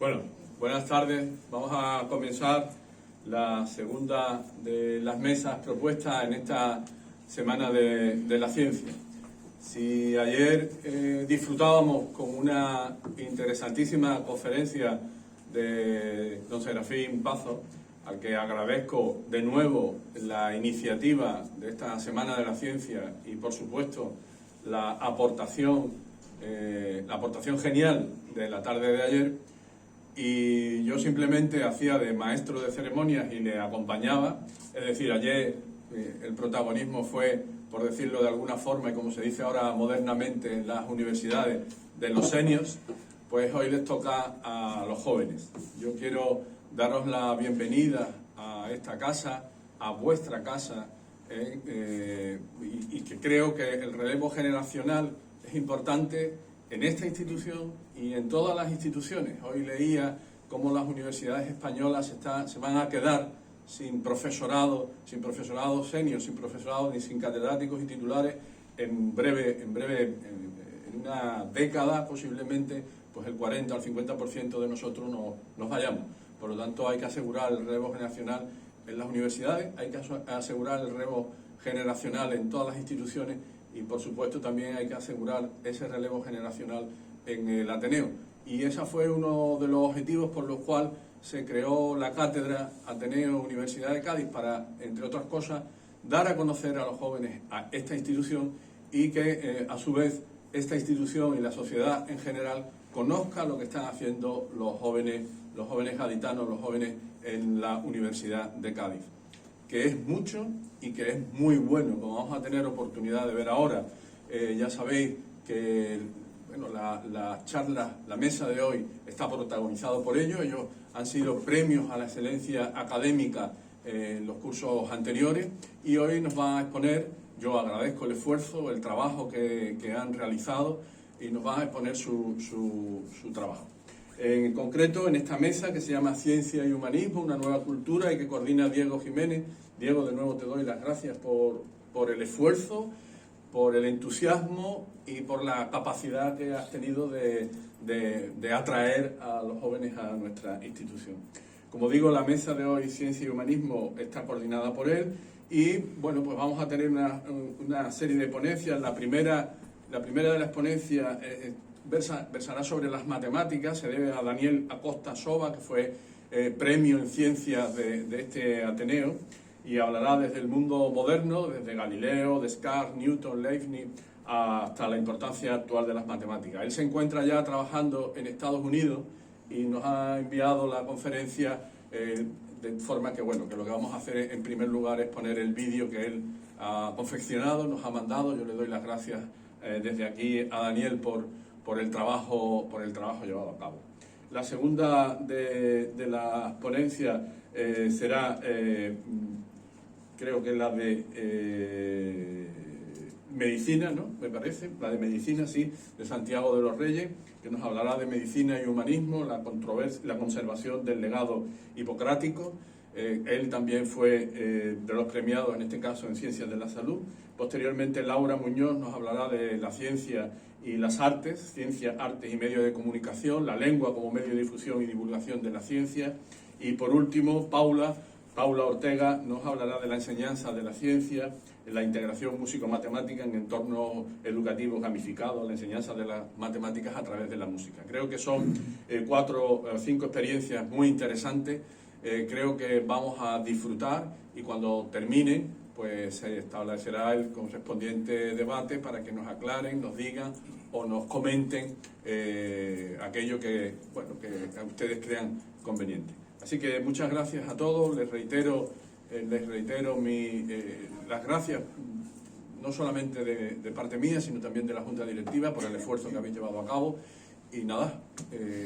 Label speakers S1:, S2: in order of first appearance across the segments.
S1: Bueno, buenas tardes. Vamos a comenzar la segunda de las mesas propuestas en esta Semana de la Ciencia. Si ayer disfrutábamos con una interesantísima conferencia de don Serafín Pazo, al que agradezco de nuevo la iniciativa de esta Semana de la Ciencia y, por supuesto, la aportación genial de la tarde de ayer, y yo simplemente hacía de maestro de ceremonias y le acompañaba. Es decir, ayer el protagonismo fue, por decirlo de alguna forma, y como se dice ahora modernamente en las universidades, de los seniors. Pues hoy les toca a los jóvenes. Yo quiero daros la bienvenida a esta casa, a vuestra casa, y que creo que el relevo generacional es importante en esta institución y en todas las instituciones. Hoy leía cómo las universidades españolas se van a quedar sin profesorado senior, sin profesorado ni sin catedráticos y titulares en una década posiblemente, pues el 40 al 50% de nosotros nos vayamos. Por lo tanto, hay que asegurar el relevo generacional en las universidades, hay que asegurar el relevo generacional en todas las instituciones y, por supuesto, también hay que asegurar ese relevo generacional en el Ateneo. Y ese fue uno de los objetivos por los cuales se creó la cátedra Ateneo Universidad de Cádiz, para, entre otras cosas, dar a conocer a los jóvenes a esta institución y que, a su vez, esta institución y la sociedad en general conozca lo que están haciendo los jóvenes gaditanos, los jóvenes en la Universidad de Cádiz, que es mucho y que es muy bueno, como vamos a tener oportunidad de ver ahora. Ya sabéis que la charla, la mesa de hoy está protagonizado por ellos. Ellos han sido premios a la excelencia académica en los cursos anteriores y hoy nos van a exponer. Yo agradezco el esfuerzo, el trabajo que han realizado, y nos van a exponer su trabajo. En concreto, en esta mesa que se llama Ciencia y Humanismo, una nueva cultura, y que coordina Diego Jiménez. Diego, de nuevo te doy las gracias por el esfuerzo, por el entusiasmo y por la capacidad que has tenido de atraer a los jóvenes a nuestra institución. Como digo, la mesa de hoy, Ciencia y Humanismo, está coordinada por él y, bueno, pues vamos a tener una serie de ponencias. La primera de las ponencias versará sobre las matemáticas. Se debe a Daniel Acosta Soba, que fue premio en ciencias de este Ateneo, y hablará desde el mundo moderno, desde Galileo, Descartes, Newton, Leibniz, hasta la importancia actual de las matemáticas. Él se encuentra ya trabajando en Estados Unidos y nos ha enviado la conferencia de forma que, bueno, que lo que vamos a hacer en primer lugar es poner el vídeo que él ha confeccionado, nos ha mandado. Yo le doy las gracias desde aquí a Daniel por el trabajo llevado a cabo. La segunda de las ponencias será, creo que la de medicina, ¿no? Me parece, la de medicina, sí, de Santiago de los Reyes, que nos hablará de medicina y humanismo, la conservación del legado hipocrático. Él también fue de los premiados, en este caso, en Ciencias de la Salud. Posteriormente, Laura Muñoz nos hablará de la ciencia y las artes, ciencia, artes y medios de comunicación, la lengua como medio de difusión y divulgación de la ciencia. Y por último, Paula Ortega nos hablará de la enseñanza de la ciencia, la integración músico-matemática en entornos educativos gamificados, la enseñanza de las matemáticas a través de la música. Creo que son 4 o 5 experiencias muy interesantes. Creo que vamos a disfrutar, y cuando terminen, pues se establecerá el correspondiente debate para que nos aclaren, nos digan o nos comenten aquello que ustedes crean conveniente. Así que muchas gracias a todos. Les reitero las gracias, no solamente de parte mía, sino también de la Junta Directiva, por el esfuerzo que habéis llevado a cabo. Y nada,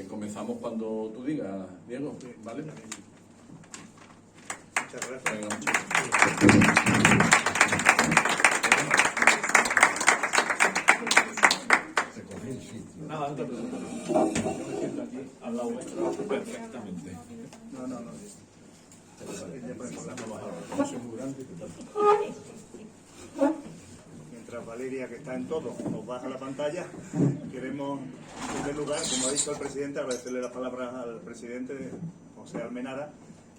S1: comenzamos cuando tú digas, Diego, ¿vale?
S2: Muchas gracias.
S1: Venga, muchas gracias.
S2: Nada, no te preocupes. Yo me siento aquí al lado vuestro perfectamente. No. Soy muy grande. Mientras
S3: mientras Valeria, que está en todo, nos baja la pantalla, queremos, en primer lugar, como ha dicho el presidente, agradecerle las palabras al presidente José Almenara,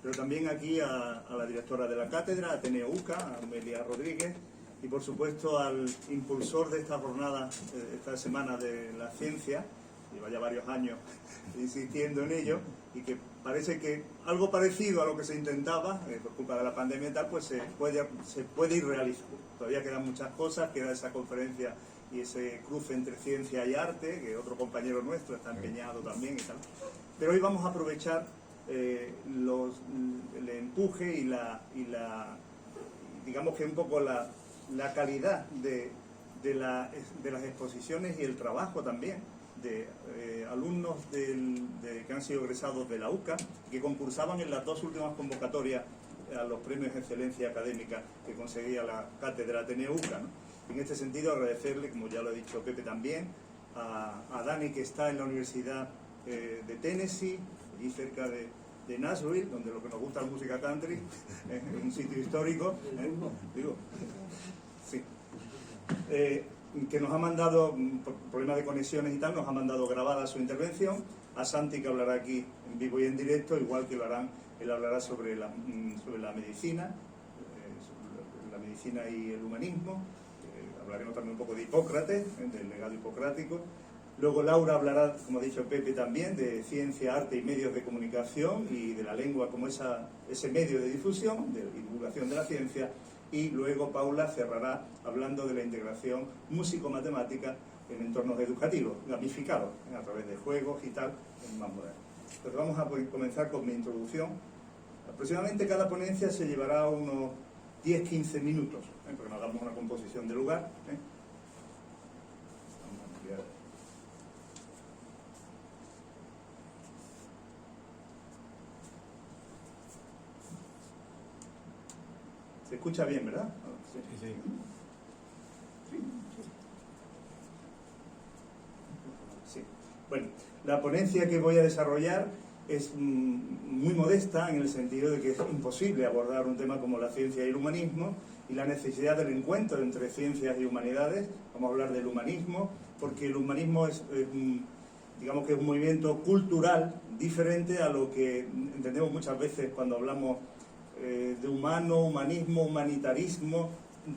S3: pero también aquí a la directora de la cátedra, Ateneo UCA, a Amelia Rodríguez, y por supuesto al impulsor de esta jornada, esta semana de la ciencia, lleva ya varios años insistiendo en ello, y que parece que algo parecido a lo que se intentaba, por culpa de la pandemia y tal, pues se puede ir realizando. Todavía quedan muchas cosas, queda esa conferencia y ese cruce entre ciencia y arte, que otro compañero nuestro está empeñado también y tal. Pero hoy vamos a aprovechar el empuje y digamos que un poco la calidad de las exposiciones y el trabajo también de alumnos que han sido egresados de la UCA, que concursaban en las dos últimas convocatorias a los premios de excelencia académica que conseguía la cátedra Ateneo UCA, ¿no? En este sentido, agradecerle, como ya lo ha dicho Pepe también, a Dani, que está en la Universidad de Tennessee, allí cerca de Nashville, donde lo que nos gusta es música country, es un sitio histórico, digo, sí. Que nos ha mandado, por problemas de conexiones y tal, nos ha mandado grabada su intervención. A Santi, que hablará aquí en vivo y en directo, igual que él hablará sobre la medicina, sobre la medicina y el humanismo. Hablaremos también un poco de Hipócrates, del legado hipocrático. Luego Laura hablará, como ha dicho Pepe también, de ciencia, arte y medios de comunicación y de la lengua como ese medio de difusión y divulgación de la ciencia. Y luego Paula cerrará hablando de la integración músico-matemática en entornos educativos, gamificados, a través de juegos y tal, en más moderno. Entonces vamos a comenzar con mi introducción. Aproximadamente cada ponencia se llevará unos 10-15 minutos, porque nos damos una composición de lugar. Vamos a ampliar. Se escucha bien, ¿verdad? Sí, sí. Sí. Bueno, la ponencia que voy a desarrollar es muy modesta en el sentido de que es imposible abordar un tema como la ciencia y el humanismo y la necesidad del encuentro entre ciencias y humanidades. Vamos a hablar del humanismo, porque el humanismo digamos que es un movimiento cultural diferente a lo que entendemos muchas veces cuando hablamos de humano, humanismo, humanitarismo,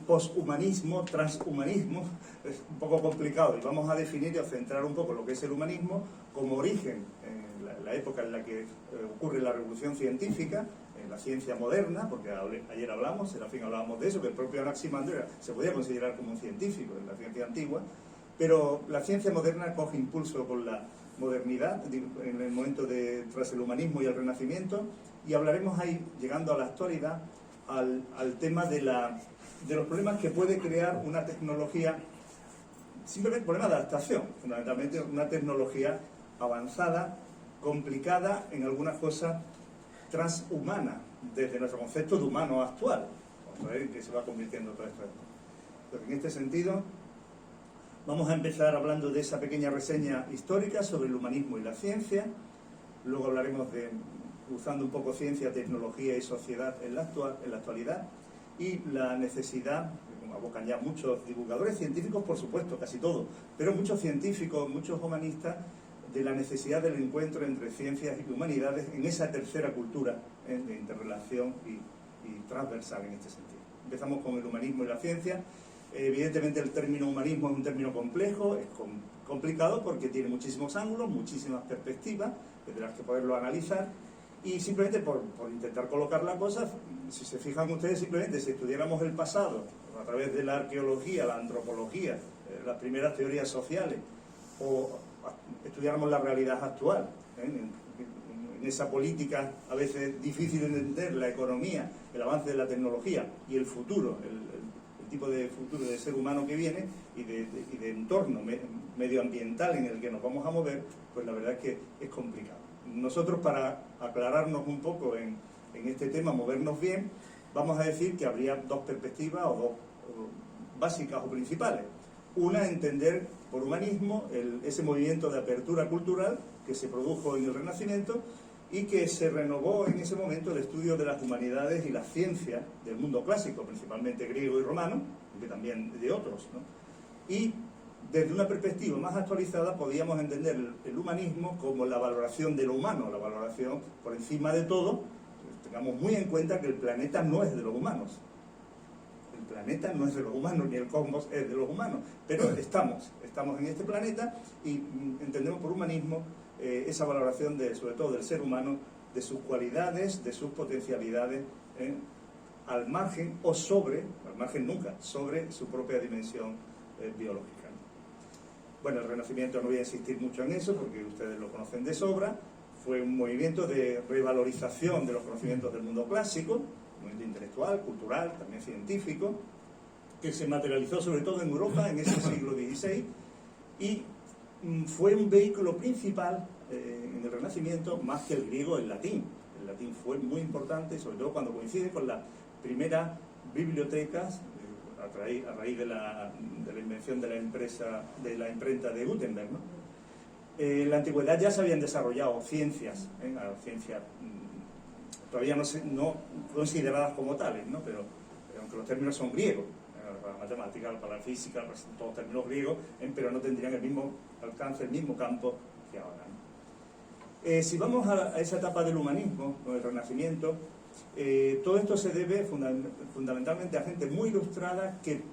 S3: poshumanismo, transhumanismo. Es un poco complicado y vamos a definir y a centrar un poco lo que es el humanismo como origen en la época en la que ocurre la revolución científica, en la ciencia moderna, porque ayer hablamos, Serafín hablábamos de eso, que el propio Anaximander se podía considerar como un científico en la ciencia antigua, pero la ciencia moderna coge impulso con la modernidad en el momento tras el humanismo y el renacimiento. Y hablaremos ahí, llegando a la actualidad, al tema de los problemas que puede crear una tecnología, simplemente problemas de adaptación, fundamentalmente una tecnología avanzada, complicada, en algunas cosas transhumana, desde nuestro concepto de humano actual. Vamos a ver en qué se va convirtiendo todo esto. Entonces, en este sentido, vamos a empezar hablando de esa pequeña reseña histórica sobre el humanismo y la ciencia. Luego hablaremos usando un poco ciencia, tecnología y sociedad en la actualidad, y la necesidad, como abocan ya muchos divulgadores científicos, por supuesto, casi todos, pero muchos científicos, muchos humanistas, de la necesidad del encuentro entre ciencias y humanidades en esa tercera cultura de interrelación y transversal en este sentido. Empezamos con el humanismo y la ciencia. Evidentemente el término humanismo es un término complejo, es complicado porque tiene muchísimos ángulos, muchísimas perspectivas desde las que poderlo analizar. Y simplemente por intentar colocar la cosa, si se fijan ustedes, simplemente si estudiáramos el pasado a través de la arqueología, la antropología, las primeras teorías sociales, o estudiáramos la realidad actual, en esa política a veces difícil de entender, la economía, el avance de la tecnología y el futuro, el tipo de futuro de ser humano que viene y de entorno medioambiental en el que nos vamos a mover, pues la verdad es que es complicado. Nosotros, para aclararnos un poco en este tema, movernos bien, vamos a decir que habría dos perspectivas o dos básicas o principales. Una, entender por humanismo ese movimiento de apertura cultural que se produjo en el Renacimiento y que se renovó en ese momento el estudio de las humanidades y las ciencias del mundo clásico, principalmente griego y romano, aunque también de otros, ¿no? Y desde una perspectiva más actualizada podíamos entender el humanismo como la valoración de lo humano, la valoración por encima de todo. Tengamos muy en cuenta que el planeta no es de los humanos. El planeta no es de los humanos, ni el cosmos es de los humanos, pero estamos en este planeta y entendemos por humanismo esa valoración sobre todo del ser humano, de sus cualidades, de sus potencialidades, al margen o al margen nunca, sobre su propia dimensión biológica. Bueno, el Renacimiento no voy a insistir mucho en eso porque ustedes lo conocen de sobra. Fue un movimiento de revalorización de los conocimientos del mundo clásico, un movimiento intelectual, cultural, también científico, que se materializó sobre todo en Europa en ese siglo XVI y fue un vehículo principal en el Renacimiento más que el griego, el latín. El latín fue muy importante, sobre todo cuando coincide con las primeras bibliotecas a raíz de la invención de la imprenta de Gutenberg, ¿no? En la antigüedad ya se habían desarrollado ciencias todavía no consideradas como tales, ¿no? Pero aunque los términos son griegos, para la matemática, para la física, pues, todos términos griegos, pero no tendrían el mismo alcance, el mismo campo que ahora, ¿no? Si vamos a esa etapa del humanismo, o del Renacimiento, todo esto se debe fundamentalmente a gente muy ilustrada que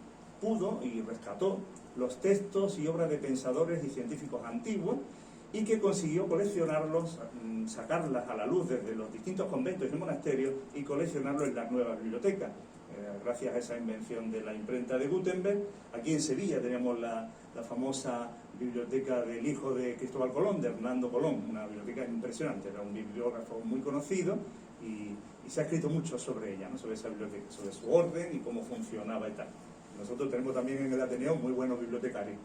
S3: pudo y rescató los textos y obras de pensadores y científicos antiguos y que consiguió coleccionarlos, sacarlas a la luz desde los distintos conventos y monasterios y coleccionarlos en las nuevas bibliotecas. Gracias a esa invención de la imprenta de Gutenberg, aquí en Sevilla tenemos la famosa biblioteca del hijo de Cristóbal Colón, de Hernando Colón, una biblioteca impresionante, era un bibliógrafo muy conocido y se ha escrito mucho sobre ella, ¿no? Sobre esa biblioteca, sobre su orden y cómo funcionaba y tal. Nosotros tenemos también en el Ateneo muy buenos bibliotecarios.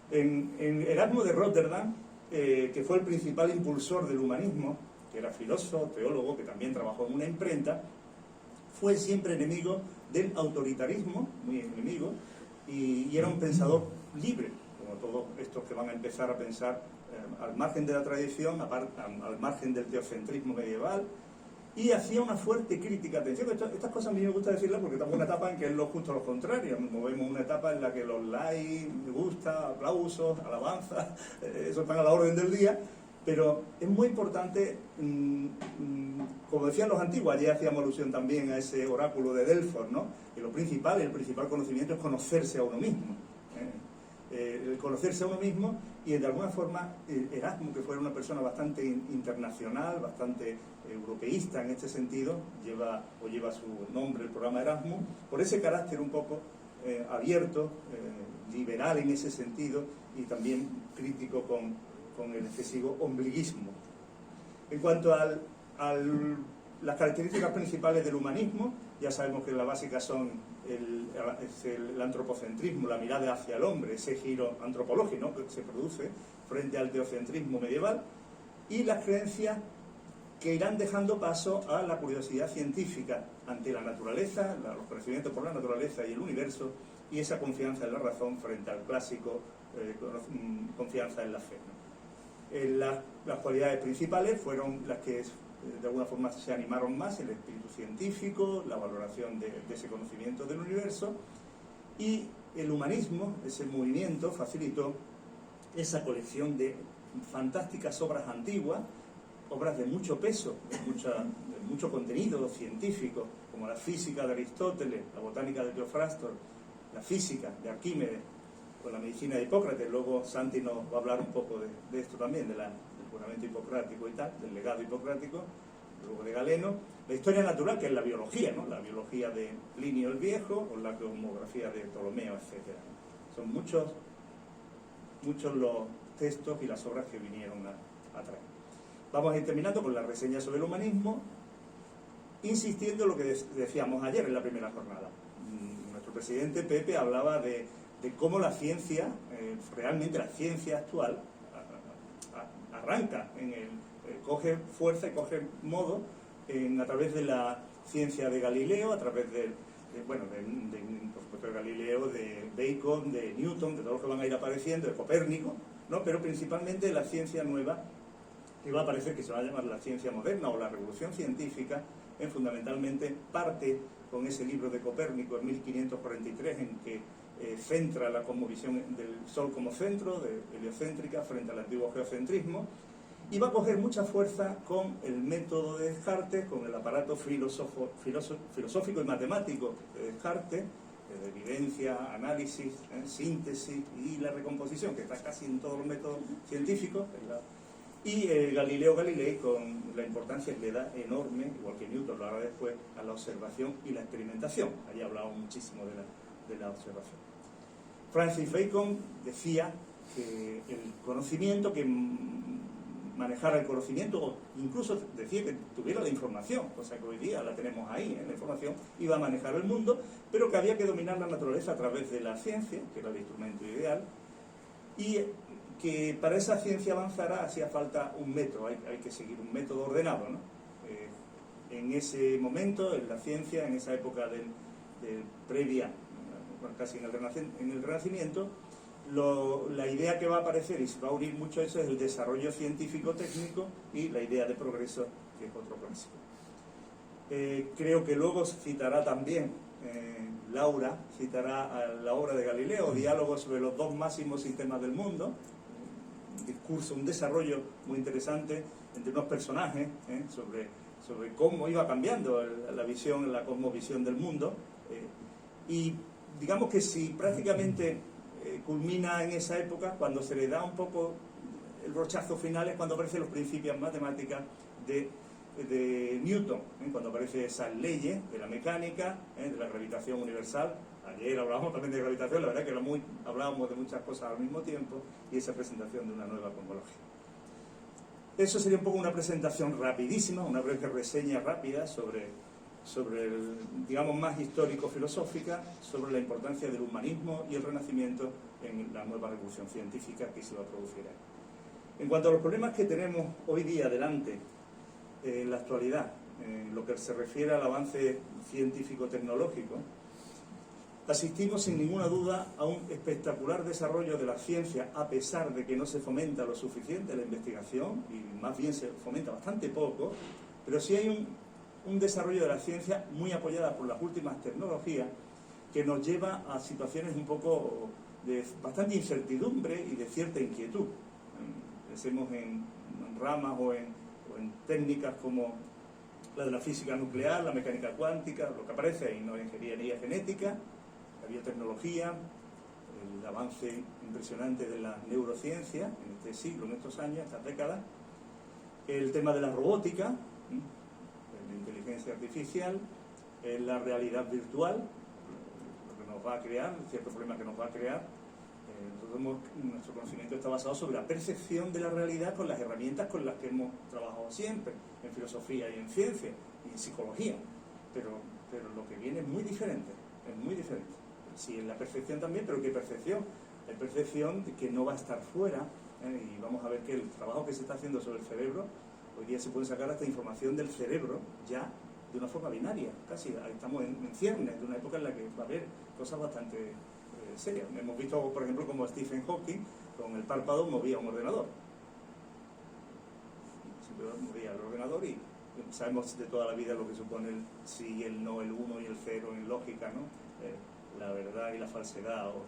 S3: En Erasmo de Rotterdam, que fue el principal impulsor del humanismo, que era filósofo, teólogo, que también trabajó en una imprenta, fue siempre enemigo del autoritarismo, muy enemigo, y era un pensador libre, como todos estos que van a empezar a pensar al margen de la tradición, al margen del teocentrismo medieval, y hacía una fuerte crítica. Atención, estas cosas a mí me gusta decirlas porque estamos en una etapa en que es justo lo contrario. Movemos una etapa en la que los likes, me gusta, aplausos, alabanzas, eso están a la orden del día, pero es muy importante, como decían los antiguos, ayer hacíamos alusión también a ese oráculo de Delfos, ¿no? Que el principal conocimiento es conocerse a uno mismo. El conocerse a uno mismo y de alguna forma Erasmo, que fue una persona bastante internacional, bastante europeísta en este sentido, lleva su nombre el programa Erasmus, por ese carácter un poco abierto, liberal en ese sentido y también crítico con el excesivo ombliguismo. En cuanto a las características principales del humanismo, ya sabemos que las básicas son el antropocentrismo, la mirada hacia el hombre, ese giro antropológico, ¿no?, que se produce frente al teocentrismo medieval, y las creencias que irán dejando paso a la curiosidad científica ante la naturaleza, los conocimientos por la naturaleza y el universo, y esa confianza en la razón frente al clásico confianza en la fe, ¿no? Las cualidades principales fueron las que de alguna forma se animaron más: el espíritu científico, la valoración de ese conocimiento del universo, y el humanismo, ese movimiento, facilitó esa colección de fantásticas obras antiguas, obras de mucho peso, de mucho contenido científico, como la física de Aristóteles, la botánica de Theophrastos, la física de Arquímedes, o la medicina de Hipócrates. Luego Santi nos va a hablar un poco de esto también, del juramento hipocrático y tal, del legado hipocrático, luego de Galeno. La historia natural, que es la biología, ¿no?, la biología de Plinio el Viejo, o la cosmografía de Ptolomeo, etc. Son muchos los textos y las obras que vinieron a traer. Vamos a ir terminando con la reseña sobre el humanismo, insistiendo en lo que decíamos ayer en la primera jornada. Nuestro presidente Pepe hablaba de cómo la ciencia, realmente la ciencia actual, arranca, coge fuerza y coge modo a través de la ciencia de Galileo, a través por supuesto de Galileo, de Bacon, de Newton, de todos los que van a ir apareciendo, de Copérnico, ¿no? Pero principalmente la ciencia nueva, que va a aparecer, que se va a llamar la ciencia moderna o la revolución científica, fundamentalmente parte con ese libro de Copérnico en 1543, en que centra la cosmovisión del Sol como centro, de heliocéntrica, frente al antiguo geocentrismo, y va a coger mucha fuerza con el método de Descartes, con el aparato filosófico y matemático de Descartes, de evidencia, análisis, síntesis y la recomposición, que está casi en todos los métodos científicos, y Galileo Galilei, con la importancia que le da enorme, igual que Newton lo hará después, a la observación y la experimentación. Allí hablamos muchísimo de la observación. Francis Bacon decía que el conocimiento, que manejara el conocimiento, o incluso decía que tuviera la información, cosa que hoy día la tenemos ahí, la información, iba a manejar el mundo, pero que había que dominar la naturaleza a través de la ciencia, que era el instrumento ideal, y que para esa ciencia avanzara hacía falta un método, hay que seguir un método ordenado, ¿no? En ese momento, en la ciencia, en esa época previa, bueno, casi en el Renacimiento, la idea que va a aparecer y se va a unir mucho a eso es el desarrollo científico-técnico y la idea de progreso, que es otro clásico. Creo que luego citará también Laura, citará la obra de Galileo, Diálogos sobre los dos máximos sistemas del mundo, un discurso, un desarrollo muy interesante entre unos personajes sobre cómo iba cambiando la visión, la cosmovisión del mundo, y digamos que si prácticamente culmina en esa época, cuando se le da un poco el brochazo final, es cuando aparecen los principios matemáticas de Newton, cuando aparecen esas leyes de la mecánica, de la gravitación universal. Ayer hablábamos también de gravitación, la verdad que hablábamos de muchas cosas al mismo tiempo, y esa presentación de una nueva cosmología. Eso sería un poco una presentación rapidísima, una breve reseña rápida sobre el, digamos, más histórico-filosófica, sobre la importancia del humanismo y el Renacimiento en la nueva revolución científica que se va a producir ahí. En cuanto a los problemas que tenemos hoy día delante, en la actualidad, en lo que se refiere al avance científico-tecnológico, asistimos sin ninguna duda a un espectacular desarrollo de la ciencia, a pesar de que no se fomenta lo suficiente la investigación, y más bien se fomenta bastante poco, pero sí hay un desarrollo de la ciencia muy apoyada por las últimas tecnologías, que nos lleva a situaciones un poco de bastante incertidumbre y de cierta inquietud. Pensemos en ramas o en técnicas como la de la física nuclear, la mecánica cuántica, lo que aparece ahí, ¿no? La ingeniería genética, la biotecnología, el avance impresionante de la neurociencia en este siglo, en estos años, estas décadas, el tema de la robótica, la inteligencia artificial, la realidad virtual, lo que nos va a crear, ciertos problemas que nos va a crear. Nuestro conocimiento está basado sobre la percepción de la realidad con las herramientas con las que hemos trabajado siempre, en filosofía y en ciencia y en psicología, pero lo que viene es muy diferente, Sí, en la percepción también, pero ¿qué percepción? Hay percepción de que no va a estar fuera, y vamos a ver que el trabajo que se está haciendo sobre el cerebro, hoy día se puede sacar hasta información del cerebro ya de una forma binaria, casi estamos en ciernes de una época en la que va a haber cosas bastante serias. Hemos visto, por ejemplo, como Stephen Hawking con el párpado movía un ordenador. Siempre movía el ordenador y sabemos de toda la vida lo que supone el sí, el no, el uno y el cero en lógica, ¿no? La verdad y la falsedad, o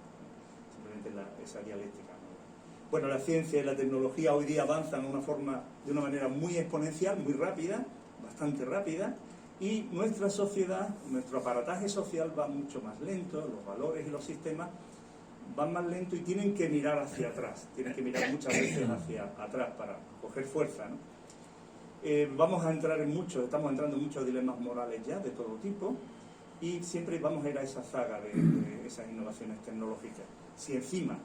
S3: simplemente esa dialéctica, ¿no? Bueno, la ciencia y la tecnología hoy día avanzan de una manera muy exponencial, muy rápida, bastante rápida, y nuestra sociedad, nuestro aparataje social va mucho más lento, los valores y los sistemas van más lento y tienen que mirar hacia atrás, tienen que mirar muchas veces hacia atrás para coger fuerza, ¿no? Estamos entrando en muchos dilemas morales ya, de todo tipo, y siempre vamos a ir a esa saga de esas innovaciones tecnológicas. Si encima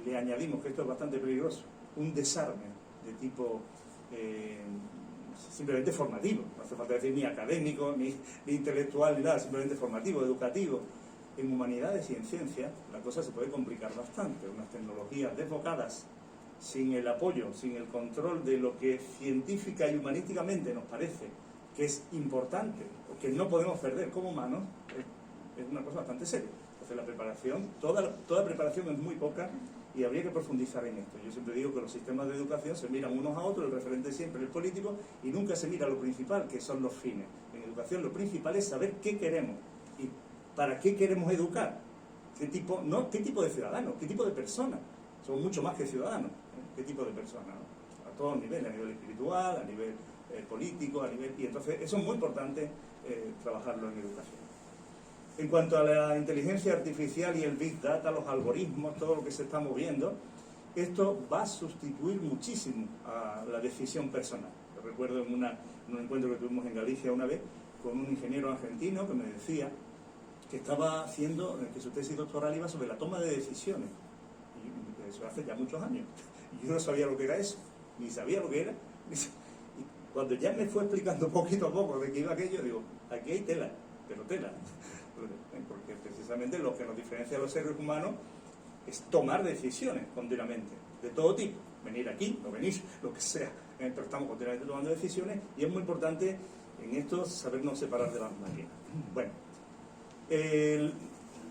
S3: le añadimos, que esto es bastante peligroso, un desarme de tipo simplemente formativo, no hace falta decir ni académico, ni intelectual, ni nada, simplemente formativo, educativo, en humanidades y en ciencia, la cosa se puede complicar bastante. Unas tecnologías desbocadas, sin el apoyo, sin el control de lo que científica y humanísticamente nos parece que es importante, o que no podemos perder como humanos, es una cosa bastante seria. Entonces la preparación, toda preparación es muy poca, y habría que profundizar en esto. Yo siempre digo que los sistemas de educación se miran unos a otros, el referente siempre es el político, y nunca se mira lo principal, que son los fines. En educación lo principal es saber qué queremos y para qué queremos educar. ¿Qué tipo de ciudadanos? ¿Qué tipo de personas? Somos mucho más que ciudadanos. ¿Qué tipo de personas? ¿No? A todos niveles, a nivel espiritual, a nivel político, y entonces eso es muy importante trabajarlo en educación. En cuanto a la inteligencia artificial y el Big Data, los algoritmos, todo lo que se está moviendo, esto va a sustituir muchísimo a la decisión personal. Yo recuerdo en un encuentro que tuvimos en Galicia una vez con un ingeniero argentino que me decía que estaba haciendo, que su tesis doctoral iba sobre la toma de decisiones. Y eso hace ya muchos años. Y yo no sabía lo que era eso, ni sabía lo que era. Y cuando ya me fue explicando poquito a poco de qué iba aquello, digo, aquí hay tela, pero tela. Porque precisamente lo que nos diferencia a los seres humanos es tomar decisiones continuamente, de todo tipo. Venir aquí, no venir, lo que sea. Pero estamos continuamente tomando decisiones y es muy importante en esto sabernos separar de las máquinas. Bueno,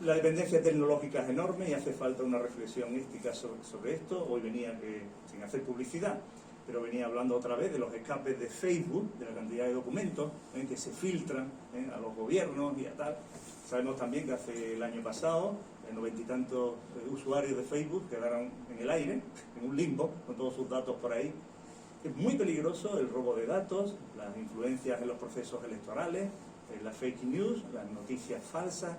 S3: la dependencia tecnológica es enorme y hace falta una reflexión ética sobre esto. Hoy venía, sin hacer publicidad, pero venía hablando otra vez de los escapes de Facebook, de la cantidad de documentos que se filtran a los gobiernos y a tal. Sabemos también que hace el año pasado, 90 y tantos usuarios de Facebook quedaron en el aire, en un limbo, con todos sus datos por ahí. Es muy peligroso el robo de datos, las influencias en los procesos electorales, las fake news, las noticias falsas,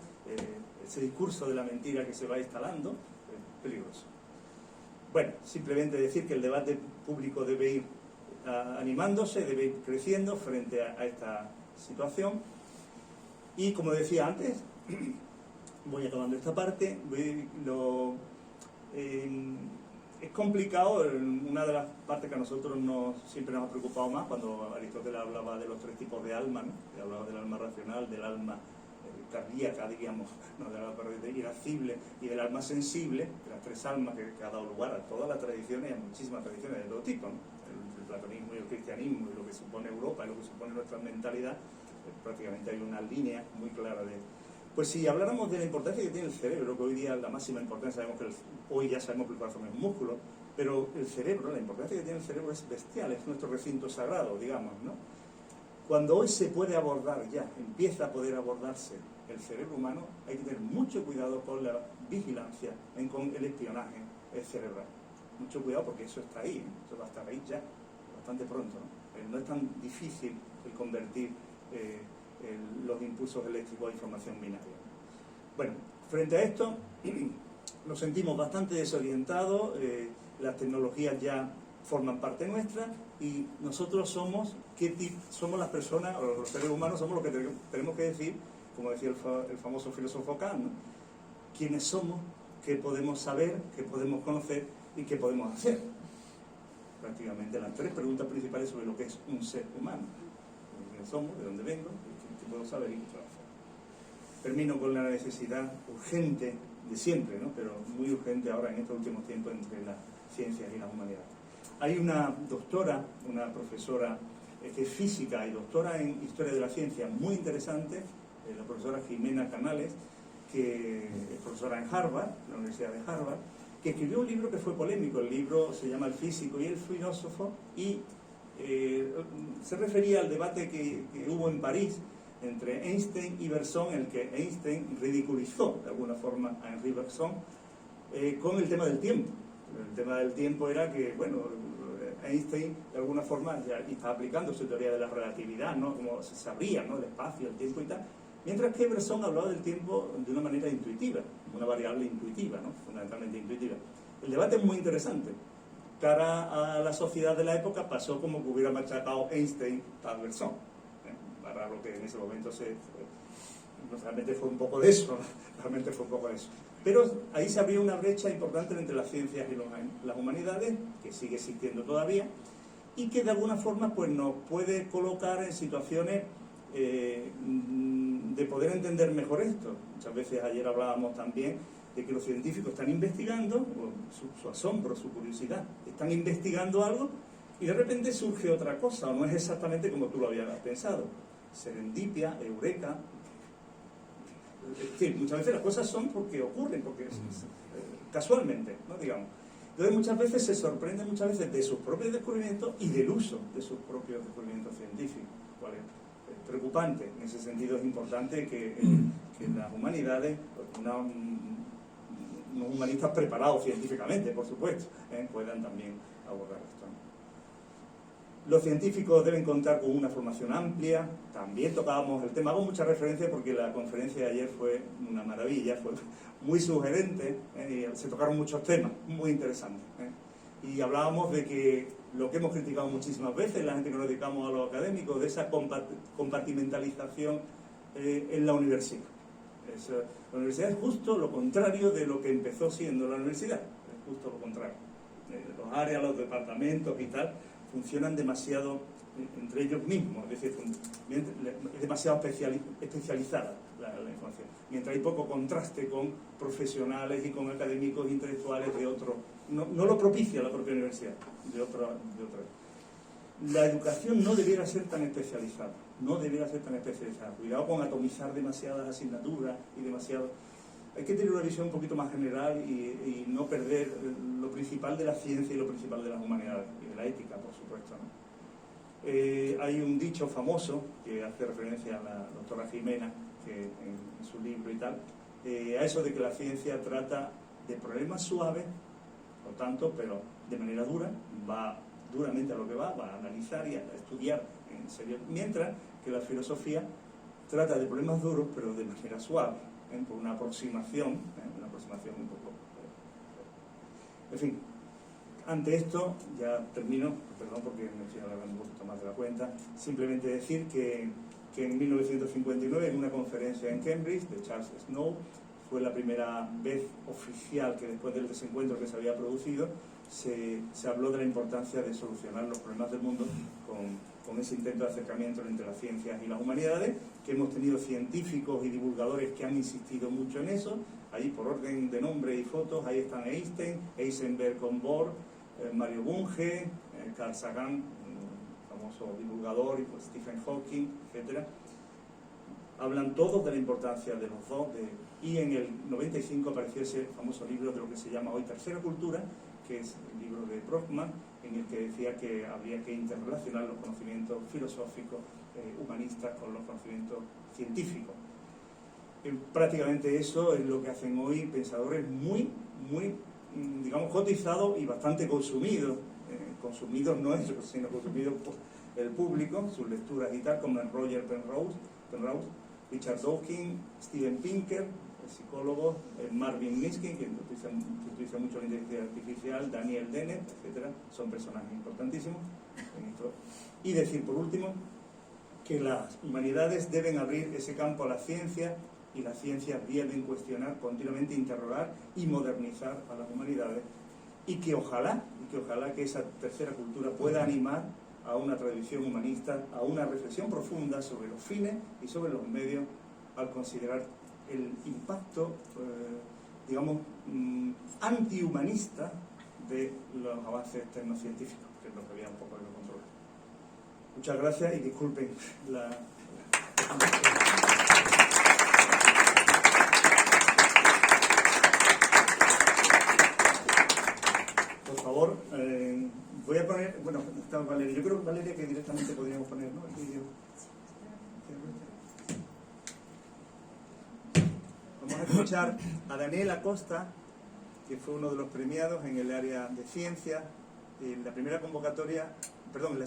S3: ese discurso de la mentira que se va instalando, es peligroso. Bueno, simplemente decir que el debate público debe ir animándose, debe ir creciendo frente a esta situación. Y como decía antes, voy acabando esta parte, es complicado, una de las partes que a nosotros siempre nos ha preocupado más, cuando Aristóteles hablaba de los tres tipos de alma, ¿no? Que hablaba del alma racional, del alma cardíaca, diríamos, ¿no? Del alma irascible y del alma sensible, de las tres almas que ha dado lugar a todas las tradiciones y a muchísimas tradiciones de todo tipo, ¿no? El platonismo y el cristianismo y lo que supone Europa y lo que supone nuestra mentalidad, prácticamente hay una línea muy clara de... Pues si habláramos de la importancia que tiene el cerebro, que hoy día la máxima importancia, sabemos que hoy ya sabemos que el corazón es un músculo, pero el cerebro, la importancia que tiene el cerebro es bestial, es nuestro recinto sagrado, digamos, ¿no? Cuando hoy se puede abordar ya, empieza a poder abordarse el cerebro humano, hay que tener mucho cuidado con la vigilancia, con el espionaje cerebral. Mucho cuidado porque eso está ahí, eso va a estar ahí ya, bastante pronto, ¿no? No es tan difícil el convertir los impulsos eléctricos a información binaria. Bueno, frente a esto, nos sentimos bastante desorientados, las tecnologías ya forman parte nuestra y nosotros somos las personas, o los seres humanos somos los que tenemos que decir, como decía el famoso filósofo Kant, ¿no? Quiénes somos, qué podemos saber, qué podemos conocer y qué podemos hacer. Prácticamente las tres preguntas principales sobre lo que es un ser humano. ¿Quiénes somos? ¿De dónde vengo? ¿Qué puedo saber y qué puedo hacer? Termino con la necesidad urgente de siempre, ¿no? Pero muy urgente ahora en estos últimos tiempos entre las ciencias y las humanidades. Hay una doctora, una profesora que es física y doctora en Historia de la Ciencia muy interesante, la profesora Jimena Canales, que es profesora en Harvard, la Universidad de Harvard, que escribió un libro que fue polémico. El libro se llama El físico y el filósofo y se refería al debate que hubo en París entre Einstein y Bergson, en el que Einstein ridiculizó de alguna forma a Henri Bergson con el tema del tiempo. El tema del tiempo era que, bueno, Einstein de alguna forma ya estaba aplicando su teoría de la relatividad, ¿no? Como se sabría, ¿no? El espacio, el tiempo y tal. Mientras que Bergson hablaba del tiempo de una manera intuitiva, una variable intuitiva, ¿no? Fundamentalmente intuitiva. El debate es muy interesante. Cara a la sociedad de la época pasó como que hubiera machacado Einstein a Bergson. Para lo que en ese momento realmente fue un poco de eso, realmente fue un poco de eso. Pero ahí se abrió una brecha importante entre las ciencias y las humanidades, que sigue existiendo todavía, y que de alguna forma pues, nos puede colocar en situaciones de poder entender mejor esto. Muchas veces ayer hablábamos también de que los científicos están investigando, su asombro, su curiosidad, están investigando algo y de repente surge otra cosa, o no es exactamente como tú lo habías pensado. Serendipia, eureka. Sí, muchas veces las cosas son porque ocurren, porque casualmente, ¿no? Digamos. Entonces muchas veces se sorprende de sus propios descubrimientos y del uso de sus propios descubrimientos científicos, cuales preocupante. En ese sentido es importante que las humanidades, unos humanistas preparados científicamente, por supuesto, puedan también abordar esto, ¿no? Los científicos deben contar con una formación amplia. También tocábamos el tema, hago mucha referencia porque la conferencia de ayer fue una maravilla, fue muy sugerente, y se tocaron muchos temas muy interesantes, y hablábamos de que lo que hemos criticado muchísimas veces, la gente que nos dedicamos a los académicos, de esa compartimentalización en la universidad. La universidad es justo lo contrario de lo que empezó siendo la universidad, es justo lo contrario. Los áreas, los departamentos y tal funcionan demasiado entre ellos mismos, es decir, es demasiado especializada la información, mientras hay poco contraste con profesionales y con académicos intelectuales de otro, no lo propicia la propia universidad, de otra. La educación no debiera ser tan especializada, cuidado con atomizar demasiadas asignaturas y demasiado. Hay que tener una visión un poquito más general y no perder lo principal de la ciencia y lo principal de las humanidades y de la ética, por supuesto, ¿no? Hay un dicho famoso que hace referencia a la doctora Jimena, que en su libro y tal, a eso de que la ciencia trata de problemas suaves, por tanto, pero de manera dura, va duramente a lo que va a analizar y a estudiar en serio, mientras que la filosofía trata de problemas duros, pero de manera suave, por una aproximación un poco. En fin, ante esto, ya termino, perdón porque me estoy alargando un poquito más de la cuenta, simplemente decir que en 1959, en una conferencia en Cambridge de Charles Snow, fue la primera vez oficial que después del desencuentro que se había producido, se habló de la importancia de solucionar los problemas del mundo con ese intento de acercamiento entre las ciencias y las humanidades, que hemos tenido científicos y divulgadores que han insistido mucho en eso. Ahí, por orden de nombre y fotos, ahí están Einstein, Heisenberg con Bohr, Mario Bunge, Carl Sagan, famoso divulgador, y pues Stephen Hawking, etc. Hablan todos de la importancia de los dos, y en el 95 apareció ese famoso libro de lo que se llama hoy Tercera Cultura, que es el libro de Brockman, en el que decía que habría que interrelacionar los conocimientos filosóficos, humanistas, con los conocimientos científicos. Prácticamente eso es lo que hacen hoy pensadores muy, digamos, cotizados y bastante consumidos. Consumidos no ellos, sino consumidos por el público, sus lecturas y tal, como Roger Penrose, Richard Dawkins, Steven Pinker, el psicólogo, Marvin Minsky, que utiliza mucho la inteligencia artificial, Daniel Dennett, etcétera, son personajes importantísimos en esto. Y decir, por último, que las humanidades deben abrir ese campo a la ciencia, y las ciencias deben cuestionar, continuamente interrogar y modernizar a las humanidades, y que ojalá que esa tercera cultura pueda animar a una tradición humanista, a una reflexión profunda sobre los fines y sobre los medios, al considerar el impacto, digamos, antihumanista de los avances tecnocientíficos, que es lo que había un poco en lo control. Muchas gracias y disculpen la... Por favor, voy a poner, bueno, está Valeria, yo creo, Valeria, que directamente podríamos poner, ¿no?, el vídeo. Vamos a escuchar a Daniel Acosta, que fue uno de los premiados en el área de ciencia, en la primera convocatoria, perdón, la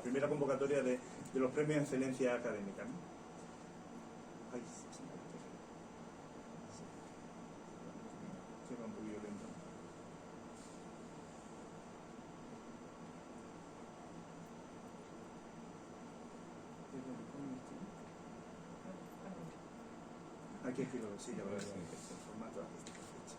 S3: primera convocatoria de los premios de excelencia académica, ¿no? Ay, se va un poquito lento. Aquí escribo, sí, ya lo veo, el formato aquí está perfecto.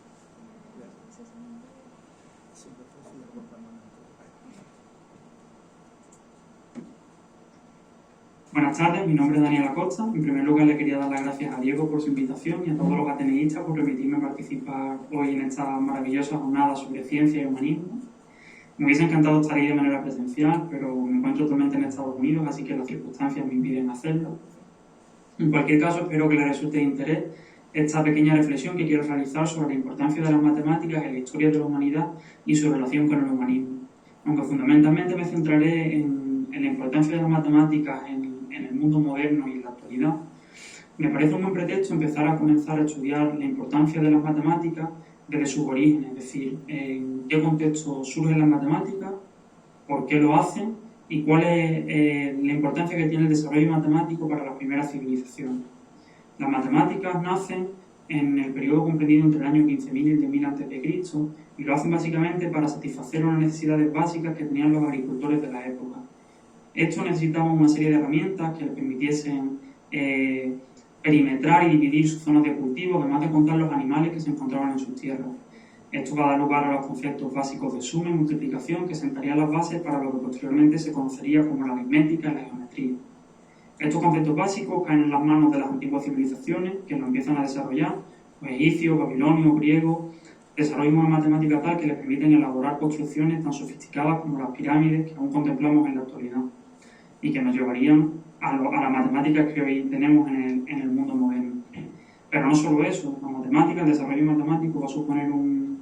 S4: Buenas tardes, mi nombre es Daniel Acosta. En primer lugar, le quería dar las gracias a Diego por su invitación y a todos los ateneístas por permitirme participar hoy en esta maravillosa jornada sobre ciencia y humanismo. Me hubiese encantado estar ahí de manera presencial, pero me encuentro actualmente en Estados Unidos, así que las circunstancias me impiden hacerlo. En cualquier caso, espero que les resulte de interés esta pequeña reflexión que quiero realizar sobre la importancia de las matemáticas en la historia de la humanidad y su relación con el humanismo. Aunque fundamentalmente me centraré en la importancia de las matemáticas en el mundo moderno y en la actualidad, me parece un buen pretexto empezar a comenzar a estudiar la importancia de las matemáticas desde sus orígenes, es decir, en qué contexto surgen las matemáticas, por qué lo hacen y cuál es la importancia que tiene el desarrollo matemático para las primeras civilizaciones. Las matemáticas nacen en el periodo comprendido entre el año 15.000 y el 10.000 a.C. y lo hacen básicamente para satisfacer unas necesidades básicas que tenían los agricultores de la época. Estos necesitaban una serie de herramientas que les permitiesen perimetrar y dividir sus zonas de cultivo, además de contar los animales que se encontraban en sus tierras. Esto va a dar lugar a los conceptos básicos de suma y multiplicación, que sentarían las bases para lo que posteriormente se conocería como la aritmética y la geometría. Estos conceptos básicos caen en las manos de las antiguas civilizaciones, que lo empiezan a desarrollar, los egipcios, babilonios, griegos, desarrollan una matemática tal que les permiten elaborar construcciones tan sofisticadas como las pirámides que aún contemplamos en la actualidad y que nos llevarían a las matemáticas que hoy tenemos en el mundo moderno. Pero no solo eso, la matemática, el desarrollo matemático va a suponer un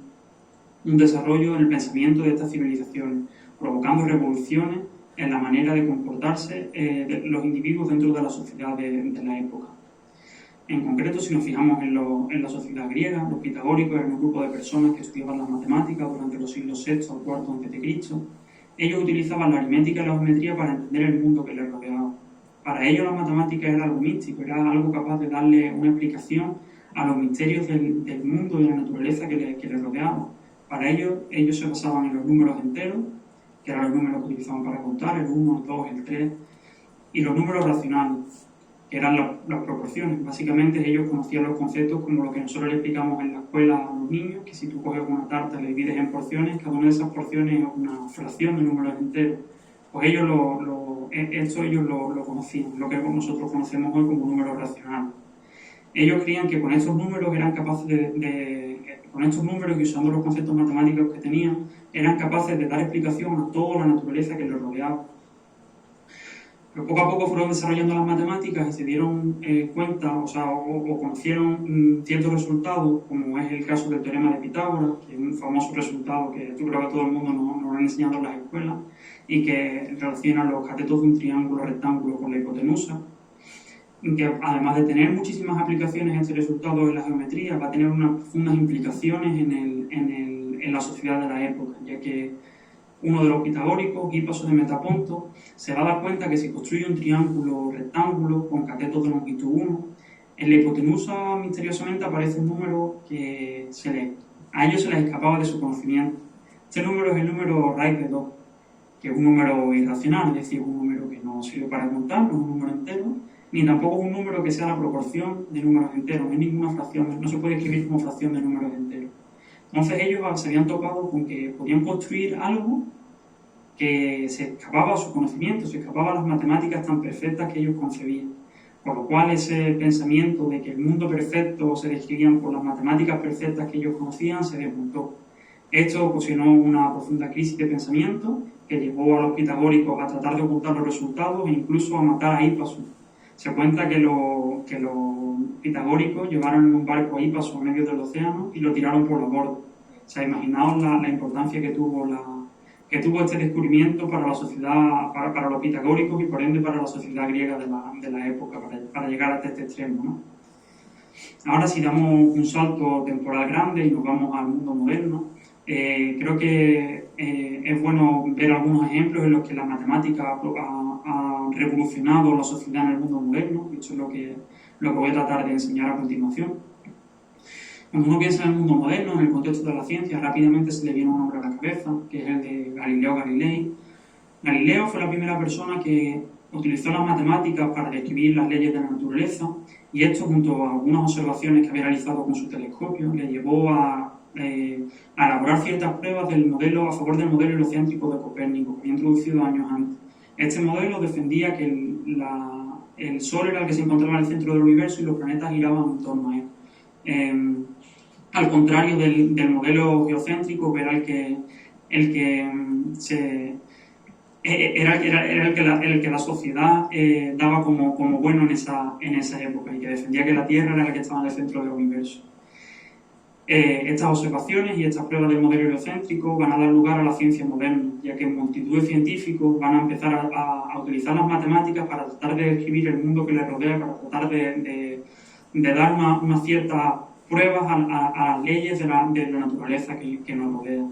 S4: desarrollo en el pensamiento de estas civilizaciones, provocando revoluciones en la manera de comportarse de los individuos dentro de la sociedad de la época. En concreto, si nos fijamos en la sociedad griega, los pitagóricos eran un grupo de personas que estudiaban las matemáticas durante los siglos VI al IV a.C. Ellos utilizaban la aritmética y la geometría para entender el mundo que les rodeaba. Para ellos la matemática era algo místico, era algo capaz de darle una explicación a los misterios del mundo y de la naturaleza que les rodeaba. Para ellos se basaban en los números enteros, que eran los números que utilizaban para contar, el 1, el 2, el 3, y los números racionales, que eran las proporciones. Básicamente ellos conocían los conceptos como lo que nosotros le explicamos en la escuela a los niños, que si tú coges una tarta y la divides en porciones, cada una de esas porciones es una fracción de números enteros. Pues ellos lo conocían, lo que nosotros conocemos hoy como números racionales. Ellos creían que con estos números eran capaces con estos números y usando los conceptos matemáticos que tenían, eran capaces de dar explicación a toda la naturaleza que les rodeaba. Pero poco a poco fueron desarrollando las matemáticas y se dieron cuenta, o conocieron ciertos resultados, como es el caso del teorema de Pitágoras, que es un famoso resultado que yo creo que a todo el mundo nos lo han enseñado en las escuelas, y que relaciona los catetos de un triángulo rectángulo con la hipotenusa, que además de tener muchísimas aplicaciones este resultado en la geometría, va a tener unas profundas implicaciones en la sociedad de la época, ya que uno de los pitagóricos, Hipaso de Metaponto, se va a dar cuenta que si construye un triángulo rectángulo con catetos de longitud 1, en la hipotenusa misteriosamente aparece un número que a ellos se les escapaba de su conocimiento. Este número es el número raíz de 2, que es un número irracional, es decir, un número que no sirve para contar, no es un número entero, ni tampoco es un número que sea la proporción de números enteros, no es ninguna fracción, no se puede escribir como fracción de números enteros. Entonces ellos se habían topado con que podían construir algo que se escapaba a su conocimiento, se escapaba a las matemáticas tan perfectas que ellos concebían. Por lo cual ese pensamiento de que el mundo perfecto se describía por las matemáticas perfectas que ellos conocían se desmontó. Esto ocasionó una profunda crisis de pensamiento que llevó a los pitagóricos a tratar de ocultar los resultados e incluso a matar a Hipaso. Se cuenta que los pitagóricos llevaron en un barco a Hipaso a medio del océano y lo tiraron por la borda. O sea, imaginaos la importancia que tuvo este descubrimiento para la sociedad, para los pitagóricos y por ende para la sociedad griega de la época, para llegar hasta este extremo, ¿no? Ahora, si damos un salto temporal grande y nos vamos al mundo moderno, creo que es bueno ver algunos ejemplos en los que la matemática ha revolucionado la sociedad en el mundo moderno, y esto es lo que voy a tratar de enseñar a continuación. Cuando uno piensa en el mundo moderno, en el contexto de la ciencia, rápidamente se le viene un nombre a la cabeza, que es el de Galileo Galilei. Galileo fue la primera persona que utilizó las matemáticas para describir las leyes de la naturaleza, y esto, junto a algunas observaciones que había realizado con su telescopio, le llevó a elaborar ciertas pruebas del modelo a favor del modelo heliocéntrico de Copérnico, que había introducido años antes. Este modelo defendía que el Sol era el que se encontraba en el centro del universo y los planetas giraban en torno a él. Al contrario del modelo geocéntrico, que era el que la sociedad daba como bueno en esa época, y que defendía que la Tierra era la que estaba en el centro del universo. Estas observaciones y estas pruebas del modelo heliocéntrico van a dar lugar a la ciencia moderna, ya que multitud de científicos van a empezar a utilizar las matemáticas para tratar de describir el mundo que les rodea, para tratar de dar unas ciertas pruebas a las leyes de la naturaleza que nos rodea.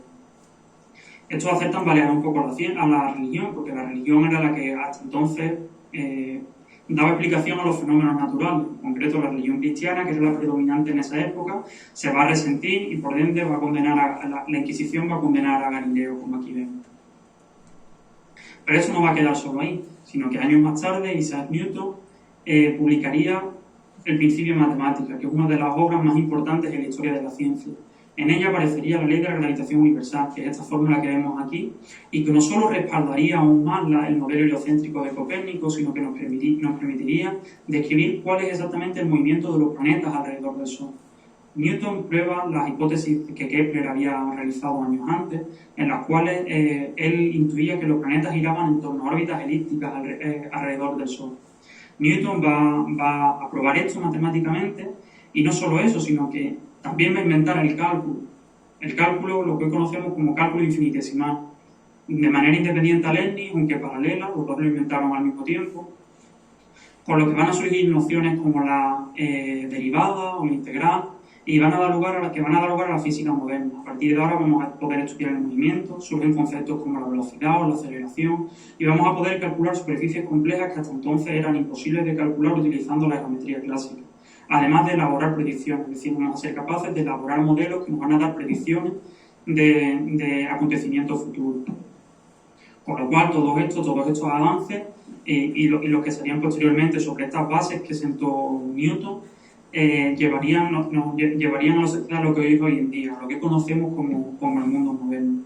S4: Esto hace tambalear un poco a la religión, porque la religión era la que hasta entonces daba explicación a los fenómenos naturales. En concreto, la religión cristiana, que era la predominante en esa época, se va a resentir y por ende va a condenar la Inquisición va a condenar a Galileo, como aquí vemos. Pero eso no va a quedar solo ahí, sino que años más tarde Isaac Newton publicaría El Principio de Matemática, que es una de las obras más importantes en la historia de la ciencia. En ella aparecería la ley de la gravitación universal, que es esta fórmula que vemos aquí, y que no solo respaldaría aún más el modelo heliocéntrico de Copérnico, sino que nos permitiría describir cuál es exactamente el movimiento de los planetas alrededor del Sol. Newton prueba las hipótesis que Kepler había realizado años antes, en las cuales él intuía que los planetas giraban en torno a órbitas elípticas alrededor del Sol. Newton va a probar esto matemáticamente, y no solo eso, sino que también va a inventar el cálculo. El cálculo, lo que hoy conocemos como cálculo infinitesimal. De manera independiente a Leibniz, aunque paralela, los dos lo inventaron al mismo tiempo, por lo que van a surgir nociones como la derivada o la integral, y van a dar lugar a la física moderna. A partir de ahora vamos a poder estudiar el movimiento, surgen conceptos como la velocidad o la aceleración, y vamos a poder calcular superficies complejas que hasta entonces eran imposibles de calcular utilizando la geometría clásica. Además de elaborar predicciones, es decir, vamos a ser capaces de elaborar modelos que nos van a dar predicciones de acontecimientos futuros. Por lo cual, todos estos avances y los que serían posteriormente sobre estas bases que sentó Newton, llevarían a la sociedad a lo que hoy en día, a lo que conocemos como el mundo moderno.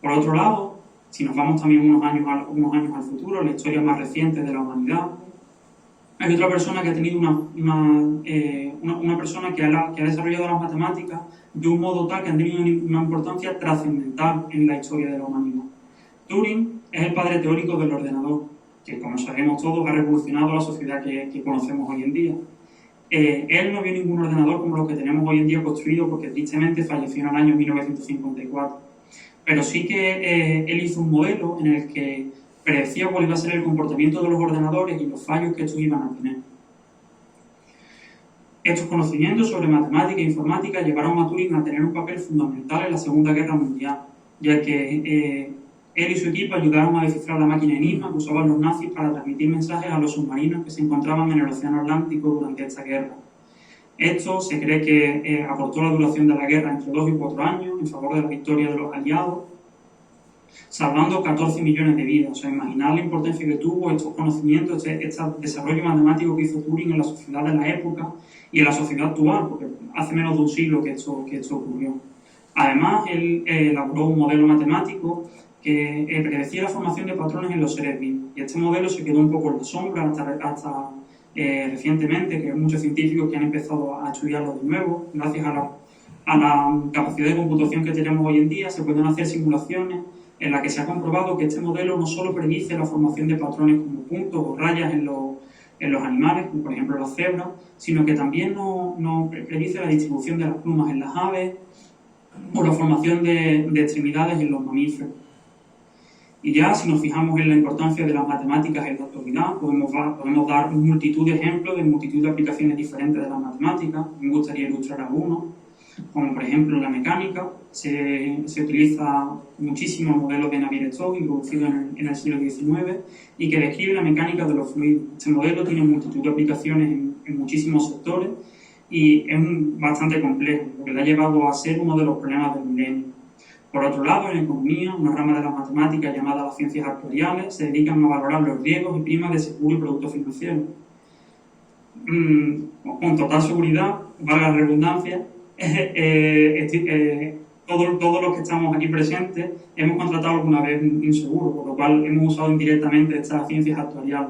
S4: Por otro lado, si nos vamos también unos años al futuro, la historia más reciente de la humanidad, hay otra persona que ha tenido una persona que ha desarrollado las matemáticas de un modo tal que han tenido una importancia trascendental en la historia de la humanidad. Turing es el padre teórico del ordenador, que como sabemos todos ha revolucionado la sociedad que conocemos hoy en día. Él no vio ningún ordenador como lo que tenemos hoy en día construido porque tristemente falleció en el año 1954. Pero sí que él hizo un modelo en el que predecía cuál iba a ser el comportamiento de los ordenadores y los fallos que estos iban a tener. Estos conocimientos sobre matemática e informática llevaron a Turing a tener un papel fundamental en la Segunda Guerra Mundial, ya que él y su equipo ayudaron a descifrar la máquina Enigma que usaban los nazis para transmitir mensajes a los submarinos que se encontraban en el Océano Atlántico durante esta guerra. Esto se cree que acortó la duración de la guerra entre 2 y 4 años en favor de la victoria de los aliados, salvando 14 millones de vidas. O sea, imaginad la importancia que tuvo estos conocimientos, este desarrollo matemático que hizo Turing en la sociedad de la época y en la sociedad actual, porque hace menos de un siglo que esto ocurrió. Además, él elaboró un modelo matemático que predecía la formación de patrones en los seres vivos. Y este modelo se quedó un poco en la sombra hasta recientemente, que hay muchos científicos que han empezado a estudiarlo de nuevo. Gracias a la capacidad de computación que tenemos hoy en día, se pueden hacer simulaciones en las que se ha comprobado que este modelo no solo predice la formación de patrones como puntos o rayas en los animales, como por ejemplo las cebras, sino que también no predice la distribución de las plumas en las aves o la formación de extremidades en los mamíferos. Y ya, si nos fijamos en la importancia de las matemáticas en la actualidad, podemos dar multitud de ejemplos de multitud de aplicaciones diferentes de las matemáticas. Me gustaría ilustrar algunos, como por ejemplo en la mecánica. Se utiliza muchísimo el modelo de Navier-Stokes, introducido en el siglo XIX, y que describe la mecánica de los fluidos. Este modelo tiene multitud de aplicaciones en muchísimos sectores y es bastante complejo, lo que le ha llevado a ser uno de los problemas del milenio. Por otro lado, en economía, una rama de las matemáticas llamada las ciencias actuariales se dedican a valorar los riesgos y primas de seguro y productos financieros. Con total seguridad, valga la redundancia, todos los que estamos aquí presentes hemos contratado alguna vez un seguro, por lo cual hemos usado indirectamente estas ciencias actuariales.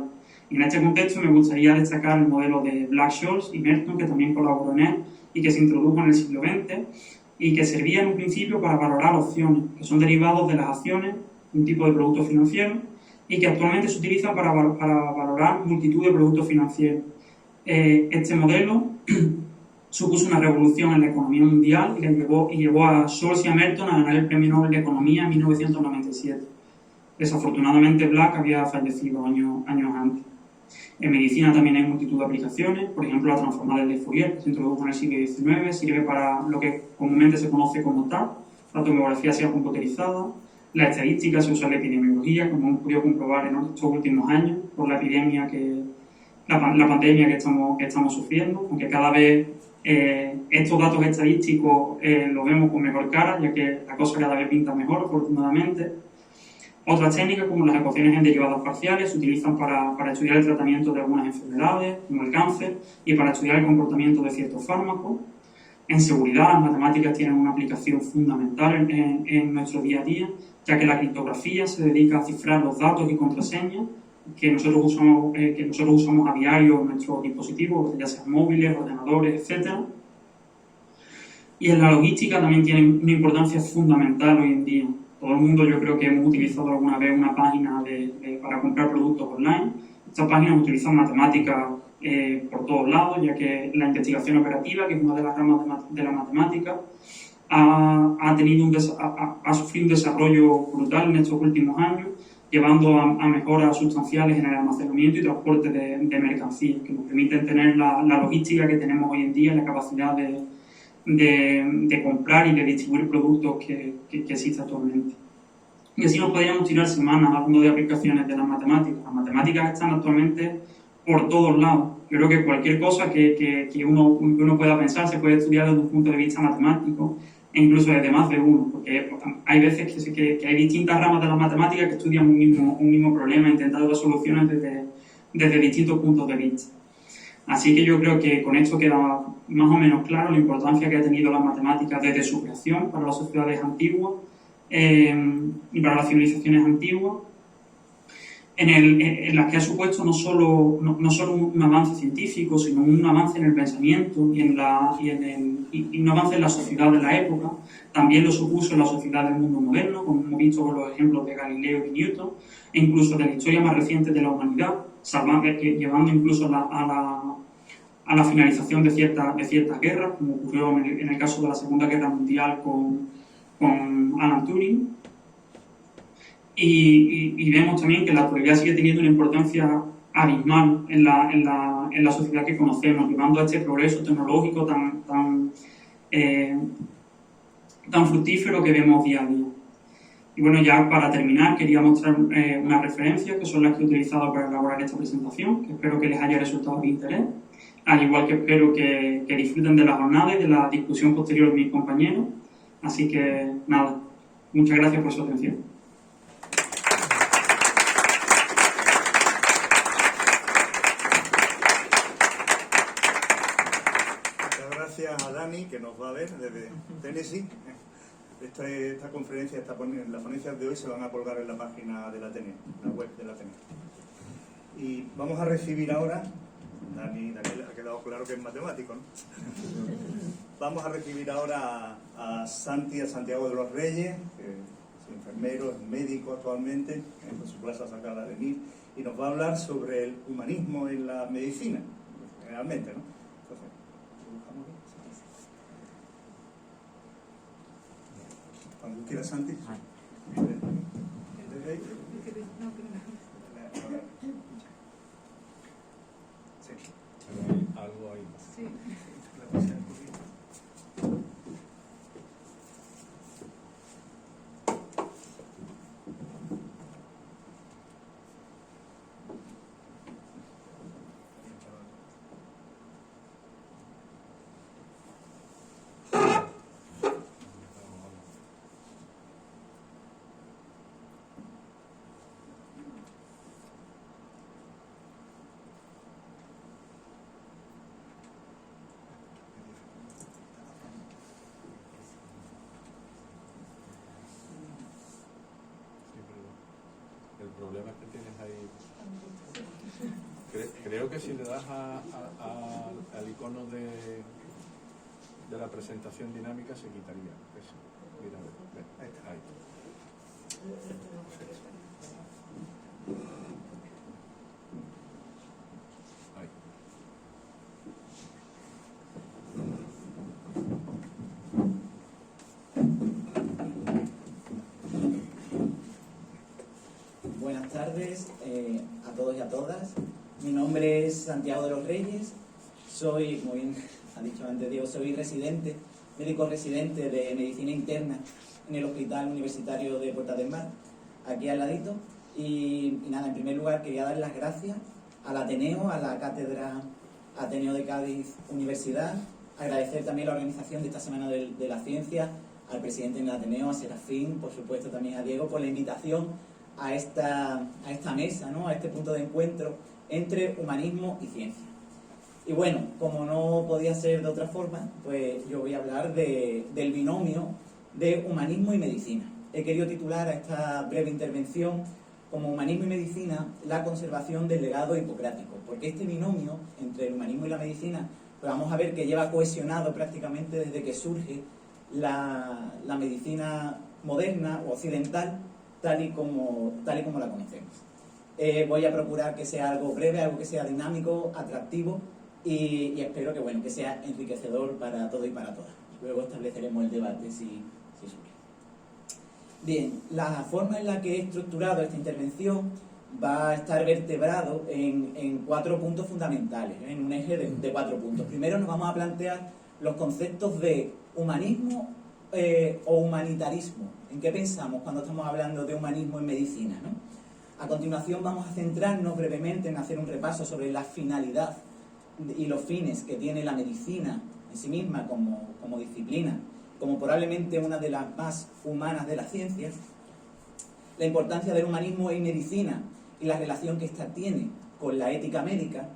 S4: Y en este contexto me gustaría destacar el modelo de Black-Scholes y Merton, que también colaboró en él y que se introdujo en el siglo XX y que servía en un principio para valorar opciones, que son derivados de las acciones, un tipo de producto financiero, y que actualmente se utiliza para valorar multitud de productos financieros. Este modelo supuso una revolución en la economía mundial y llevó a Scholes y a Merton a ganar el Premio Nobel de Economía en 1997. Desafortunadamente, Black había fallecido años antes. En medicina también hay multitud de aplicaciones, por ejemplo, la transformada de Fourier, que se introdujo en el siglo XIX, sirve para lo que comúnmente se conoce como TAP, la tomografía sea computerizada. La estadística se usa en la epidemiología, como hemos podido comprobar en estos últimos años, por la epidemia la pandemia que estamos sufriendo, aunque cada vez estos datos estadísticos los vemos con mejor cara, ya que la cosa cada vez pinta mejor, afortunadamente. Otras técnicas, como las ecuaciones en derivadas parciales, se utilizan para estudiar el tratamiento de algunas enfermedades, como el cáncer, y para estudiar el comportamiento de ciertos fármacos. En seguridad, las matemáticas tienen una aplicación fundamental en nuestro día a día, ya que la criptografía se dedica a cifrar los datos y contraseñas que nosotros usamos a diario en nuestros dispositivos, ya sean móviles, ordenadores, etc. Y en la logística también tienen una importancia fundamental hoy en día. Todo el mundo, yo creo que hemos utilizado alguna vez una página para comprar productos online. Estas páginas utilizan matemáticas por todos lados, ya que la investigación operativa, que es una de las ramas de la matemática, ha sufrido un desarrollo brutal en estos últimos años, llevando a mejoras sustanciales en el almacenamiento y transporte de mercancías, que nos permiten tener la logística que tenemos hoy en día, la capacidad de comprar y de distribuir productos que existe actualmente. Y así nos podríamos tirar semanas hablando de aplicaciones de las matemáticas. Las matemáticas están actualmente por todos lados. Yo creo que cualquier cosa que uno pueda pensar se puede estudiar desde un punto de vista matemático, e incluso desde más de uno, porque hay veces que hay distintas ramas de las matemáticas que estudian un mismo problema, intentando dar soluciones desde distintos puntos de vista. Así que yo creo que con esto queda más o menos claro la importancia que ha tenido las matemáticas desde su creación para las sociedades antiguas y para las civilizaciones antiguas, en las que ha supuesto no solo un avance científico, sino un avance en el pensamiento y un avance en la sociedad de la época. También lo supuso en la sociedad del mundo moderno, como hemos visto con los ejemplos de Galileo y Newton, e incluso de la historia más reciente de la humanidad, llevando incluso a la finalización de ciertas guerras, como ocurrió en el caso de la Segunda Guerra Mundial con Alan Turing. Y vemos también que la actualidad sigue teniendo una importancia abismal en la sociedad que conocemos, llevando a este progreso tecnológico tan fructífero que vemos día a día. Y bueno, ya para terminar, quería mostrar unas referencias que son las que he utilizado para elaborar esta presentación, que espero que les haya resultado de interés, al igual que espero que disfruten de la jornada y de la discusión posterior de mis compañeros. Así que nada, muchas gracias por su atención.
S3: Gracias a Dani, que nos va a ver desde Tennessee. Esta conferencia, las ponencias de hoy se van a colgar en la página del Ateneo, la web del Ateneo. Y vamos a recibir ahora, Daniel ha quedado claro que es matemático, ¿no? Vamos a recibir ahora a Santiago de los Reyes, que es enfermero, es médico actualmente, en su plaza acaba de venir, y nos va a hablar sobre el humanismo en la medicina, generalmente, ¿no? Entonces, cuando quieras, Santi.
S2: Algo ahí.
S5: Sí.
S2: El problema es que tienes ahí... Creo que si le das al icono de la presentación dinámica se quitaría eso. Mira, ahí. Ahí.
S5: tardes a todos y a todas. Mi nombre es Santiago de los Reyes. Soy, como bien ha dicho antes Diego, soy médico residente de Medicina Interna en el Hospital Universitario de Puerta del Mar, aquí al ladito. Y nada, en primer lugar quería dar las gracias al Ateneo, a la Cátedra Ateneo de Cádiz Universidad. Agradecer también la organización de esta Semana de la Ciencia, al presidente del Ateneo, a Serafín, por supuesto también a Diego, por la invitación a esta mesa, ¿no? A este punto de encuentro entre humanismo y ciencia. Y bueno, como no podía ser de otra forma, pues yo voy a hablar del binomio de humanismo y medicina. He querido titular a esta breve intervención como humanismo y medicina, la conservación del legado hipocrático, porque este binomio entre el humanismo y la medicina, pues vamos a ver que lleva cohesionado prácticamente desde que surge la medicina moderna o occidental, tal y como la conocemos. Voy a procurar que sea algo breve, algo que sea dinámico, atractivo y espero que sea enriquecedor para todo y para todas. Luego estableceremos el debate si surge. Bien, la forma en la que he estructurado esta intervención va a estar vertebrado en 4 puntos fundamentales, en un eje de 4 puntos. Primero nos vamos a plantear los conceptos de humanismo o humanitarismo. ¿En qué pensamos cuando estamos hablando de humanismo en medicina, ¿no? A continuación vamos a centrarnos brevemente en hacer un repaso sobre la finalidad y los fines que tiene la medicina en sí misma como disciplina, como probablemente una de las más humanas de las ciencias, la importancia del humanismo en medicina y la relación que ésta tiene con la ética médica,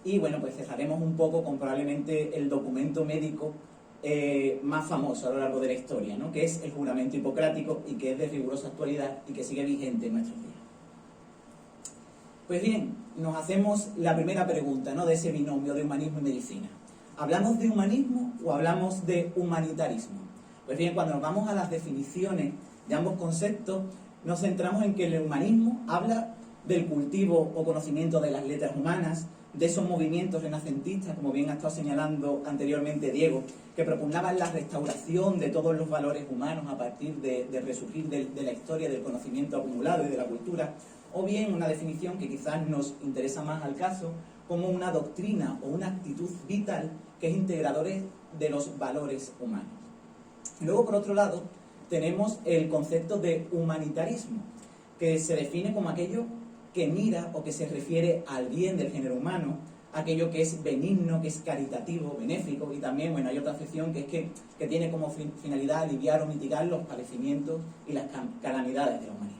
S5: y bueno, pues cerraremos un poco con probablemente el documento médico más famoso a lo largo de la historia, ¿no? Que es el juramento hipocrático y que es de rigurosa actualidad y que sigue vigente en nuestros días. Pues bien, nos hacemos la primera pregunta, ¿no? De ese binomio de humanismo y medicina. ¿Hablamos de humanismo o hablamos de humanitarismo? Pues bien, cuando nos vamos a las definiciones de ambos conceptos, nos centramos en que el humanismo habla del cultivo o conocimiento de las letras humanas, de esos movimientos renacentistas, como bien ha estado señalando anteriormente Diego, que propugnaban la restauración de todos los valores humanos a partir de resurgir de la historia, del conocimiento acumulado y de la cultura, o bien una definición que quizás nos interesa más al caso, como una doctrina o una actitud vital que es integradora de los valores humanos. Luego, por otro lado, tenemos el concepto de humanitarismo, que se define como aquello que mira o que se refiere al bien del género humano, aquello que es benigno, que es caritativo, benéfico, y también, bueno, hay otra acepción que es que tiene como finalidad aliviar o mitigar los padecimientos y las calamidades de la humanidad.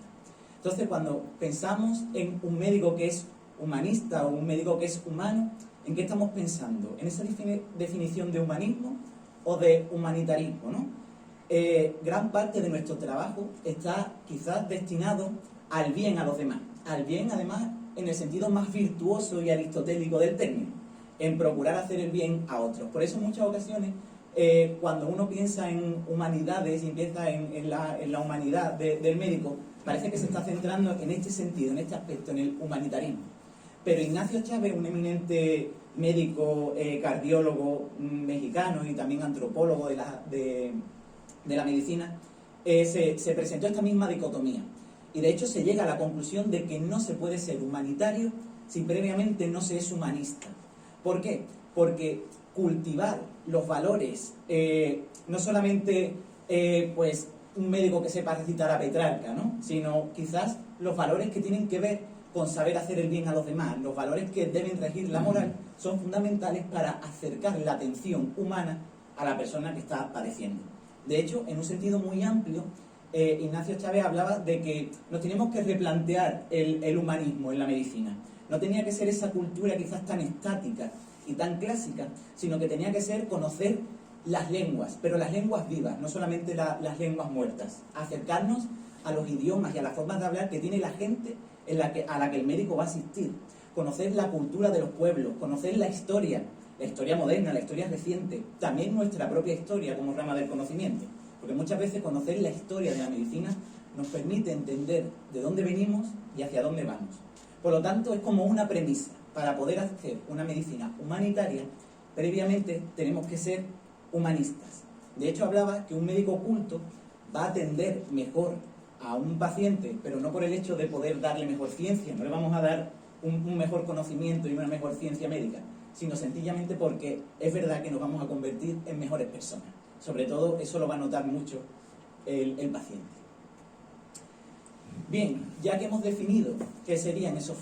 S5: Entonces, cuando pensamos en un médico que es humanista o un médico que es humano, ¿en qué estamos pensando? ¿En esa definición de humanismo o de humanitarismo, ¿no? Gran parte de nuestro trabajo está quizás destinado al bien a los demás, al bien además en el sentido más virtuoso y aristotélico del término, en procurar hacer el bien a otros. Por eso en muchas ocasiones cuando uno piensa en humanidades y empieza en la humanidad del médico, parece que se está centrando en este sentido, en este aspecto, en el humanitarismo. Pero Ignacio Chávez, un eminente médico, cardiólogo mexicano y también antropólogo de la medicina, se presentó esta misma dicotomía. Y de hecho se llega a la conclusión de que no se puede ser humanitario si previamente no se es humanista. ¿Por qué? Porque cultivar los valores, no solamente pues un médico que sepa recitar a Petrarca, ¿no? Sino quizás los valores que tienen que ver con saber hacer el bien a los demás, los valores que deben regir la moral, son fundamentales para acercar la atención humana a la persona que está padeciendo. De hecho, en un sentido muy amplio, Ignacio Chávez hablaba de que nos tenemos que replantear el humanismo en la medicina. No tenía que ser esa cultura quizás tan estática y tan clásica, sino que tenía que ser conocer las lenguas, pero las lenguas vivas, no solamente las lenguas muertas. Acercarnos a los idiomas y a las formas de hablar que tiene la gente a la que el médico va a asistir. Conocer la cultura de los pueblos, conocer la historia moderna, la historia reciente, también nuestra propia historia como rama del conocimiento. Porque muchas veces conocer la historia de la medicina nos permite entender de dónde venimos y hacia dónde vamos. Por lo tanto, es como una premisa. Para poder hacer una medicina humanitaria, previamente tenemos que ser humanistas. De hecho, hablaba que un médico culto va a atender mejor a un paciente, pero no por el hecho de poder darle mejor ciencia, no le vamos a dar un mejor conocimiento y una mejor ciencia médica, sino sencillamente porque es verdad que nos vamos a convertir en mejores personas. Sobre todo, eso lo va a notar mucho el paciente. Bien, ya que hemos definido qué serían esos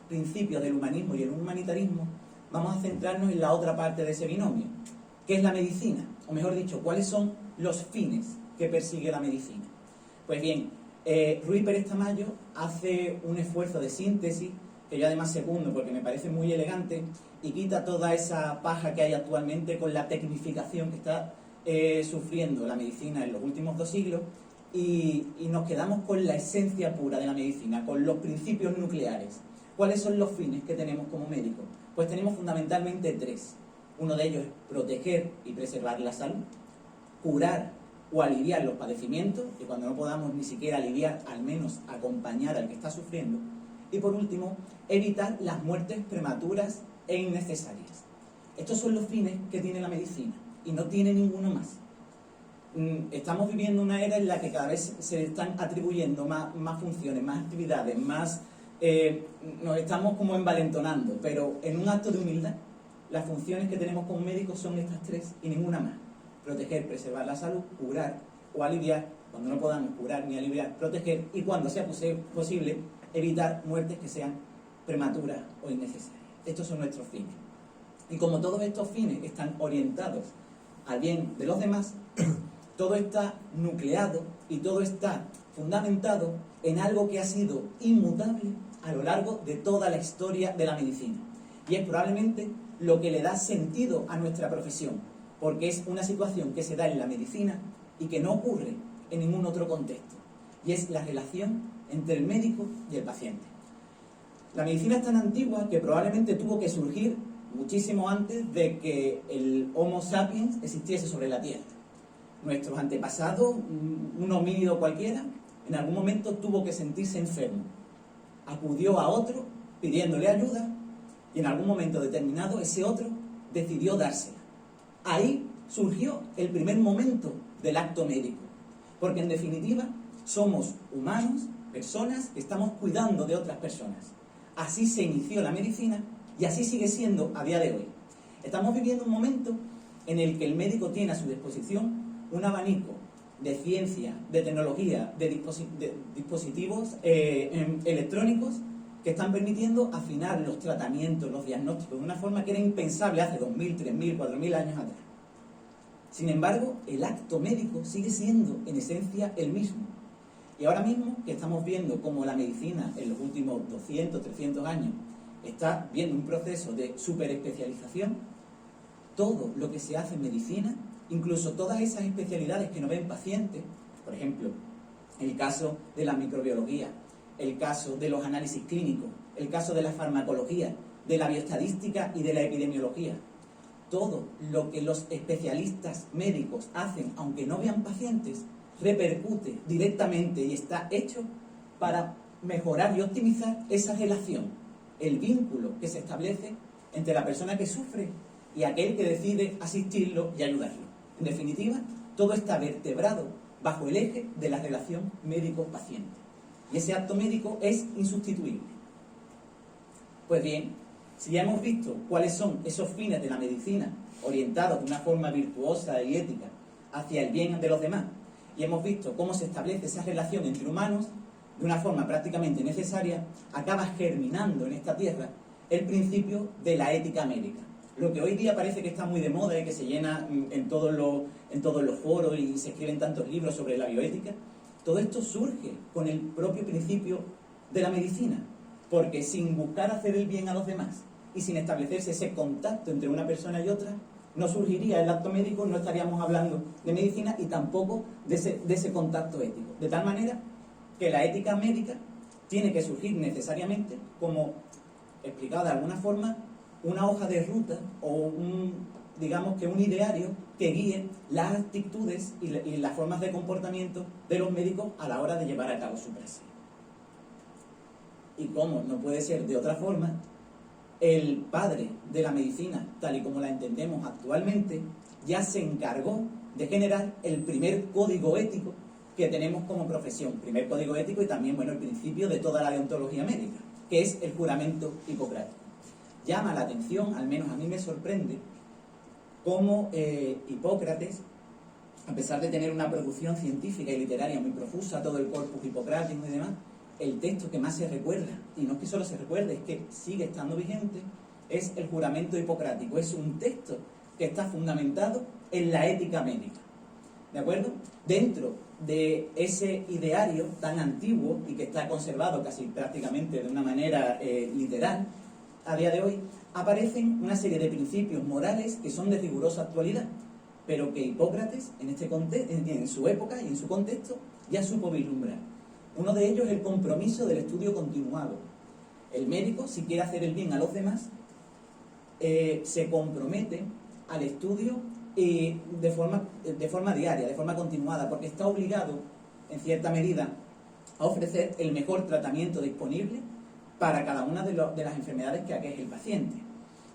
S5: principios del humanismo y el humanitarismo, vamos a centrarnos en la otra parte de ese binomio, que es la medicina, o mejor dicho, cuáles son los fines que persigue la medicina. Pues bien, Ruy Pérez Tamayo hace un esfuerzo de síntesis, que yo además secundo porque me parece muy elegante, y quita toda esa paja que hay actualmente con la tecnificación que está sufriendo la medicina en los últimos 2 siglos, y nos quedamos con la esencia pura de la medicina, con los principios nucleares. ¿Cuáles son los fines que tenemos como médicos? Pues tenemos fundamentalmente 3. Uno de ellos es proteger y preservar la salud, curar o aliviar los padecimientos, y cuando no podamos ni siquiera aliviar, al menos acompañar al que está sufriendo. Y por último, evitar las muertes prematuras e innecesarias. Estos son los fines que tiene la medicina, y no tiene ninguno más. Estamos viviendo una era en la que cada vez se están atribuyendo más funciones, más actividades, nos estamos como envalentonando, pero en un acto de humildad, las funciones que tenemos como médicos son estas 3 y ninguna más. Proteger, preservar la salud, curar o aliviar, cuando no podamos curar ni aliviar, proteger, y cuando sea posible, evitar muertes que sean prematuras o innecesarias. Estos son nuestros fines. Y como todos estos fines están orientados al bien de los demás, todo está nucleado y todo está fundamentado en algo que ha sido inmutable a lo largo de toda la historia de la medicina. Y es probablemente lo que le da sentido a nuestra profesión, porque es una situación que se da en la medicina y que no ocurre en ningún otro contexto. Y es la relación entre el médico y el paciente. La medicina es tan antigua que probablemente tuvo que surgir muchísimo antes de que el Homo sapiens existiese sobre la Tierra. Nuestros antepasados, un homínido cualquiera, en algún momento tuvo que sentirse enfermo. Acudió a otro pidiéndole ayuda y en algún momento determinado ese otro decidió dársela. Ahí surgió el primer momento del acto médico, porque en definitiva somos humanos, personas que estamos cuidando de otras personas. Así se inició la medicina y así sigue siendo a día de hoy. Estamos viviendo un momento en el que el médico tiene a su disposición un abanico de ciencia, de tecnología, de dispositivos electrónicos que están permitiendo afinar los tratamientos, los diagnósticos, de una forma que era impensable hace 2.000, 3.000, 4.000 años atrás. Sin embargo, el acto médico sigue siendo, en esencia, el mismo. Y ahora mismo que estamos viendo cómo la medicina en los últimos 200, 300 años está viendo un proceso de superespecialización, todo lo que se hace en medicina, incluso todas esas especialidades que no ven pacientes, por ejemplo, el caso de la microbiología, el caso de los análisis clínicos, el caso de la farmacología, de la bioestadística y de la epidemiología, todo lo que los especialistas médicos hacen, aunque no vean pacientes, repercute directamente y está hecho para mejorar y optimizar esa relación, el vínculo que se establece entre la persona que sufre y aquel que decide asistirlo y ayudarlo. En definitiva, todo está vertebrado bajo el eje de la relación médico-paciente. Y ese acto médico es insustituible. Pues bien, si ya hemos visto cuáles son esos fines de la medicina orientados de una forma virtuosa y ética hacia el bien de los demás, y hemos visto cómo se establece esa relación entre humanos de una forma prácticamente necesaria, acaba germinando en esta tierra el principio de la ética médica. Lo que hoy día parece que está muy de moda y que se llena en todos los foros y se escriben tantos libros sobre la bioética, todo esto surge con el propio principio de la medicina, porque sin buscar hacer el bien a los demás y sin establecerse ese contacto entre una persona y otra, no surgiría el acto médico, no estaríamos hablando de medicina y tampoco de ese contacto ético. De tal manera que la ética médica tiene que surgir necesariamente como, explicado de alguna forma, una hoja de ruta o digamos que un ideario que guíe las actitudes y las formas de comportamiento de los médicos a la hora de llevar a cabo su práctica. Y como no puede ser de otra forma, el padre de la medicina, tal y como la entendemos actualmente, ya se encargó de generar el primer código ético que tenemos como profesión, primer código ético y también, bueno, el principio de toda la deontología médica, que es el juramento hipocrático. Llama la atención, al menos a mí me sorprende, cómo Hipócrates, a pesar de tener una producción científica y literaria muy profusa, todo el corpus hipocrático y demás, el texto que más se recuerda, y no es que solo se recuerde, es que sigue estando vigente, es el juramento hipocrático. Es un texto que está fundamentado en la ética médica, ¿de acuerdo? Dentro de ese ideario tan antiguo y que está conservado casi prácticamente de una manera literal, a día de hoy, aparecen una serie de principios morales que son de rigurosa actualidad, pero que Hipócrates, en su época y en su contexto, ya supo vislumbrar. Uno de ellos es el compromiso del estudio continuado. El médico, si quiere hacer el bien a los demás, se compromete al estudio de forma diaria, de forma continuada, porque está obligado, en cierta medida, a ofrecer el mejor tratamiento disponible para cada una de las enfermedades que aqueje el paciente.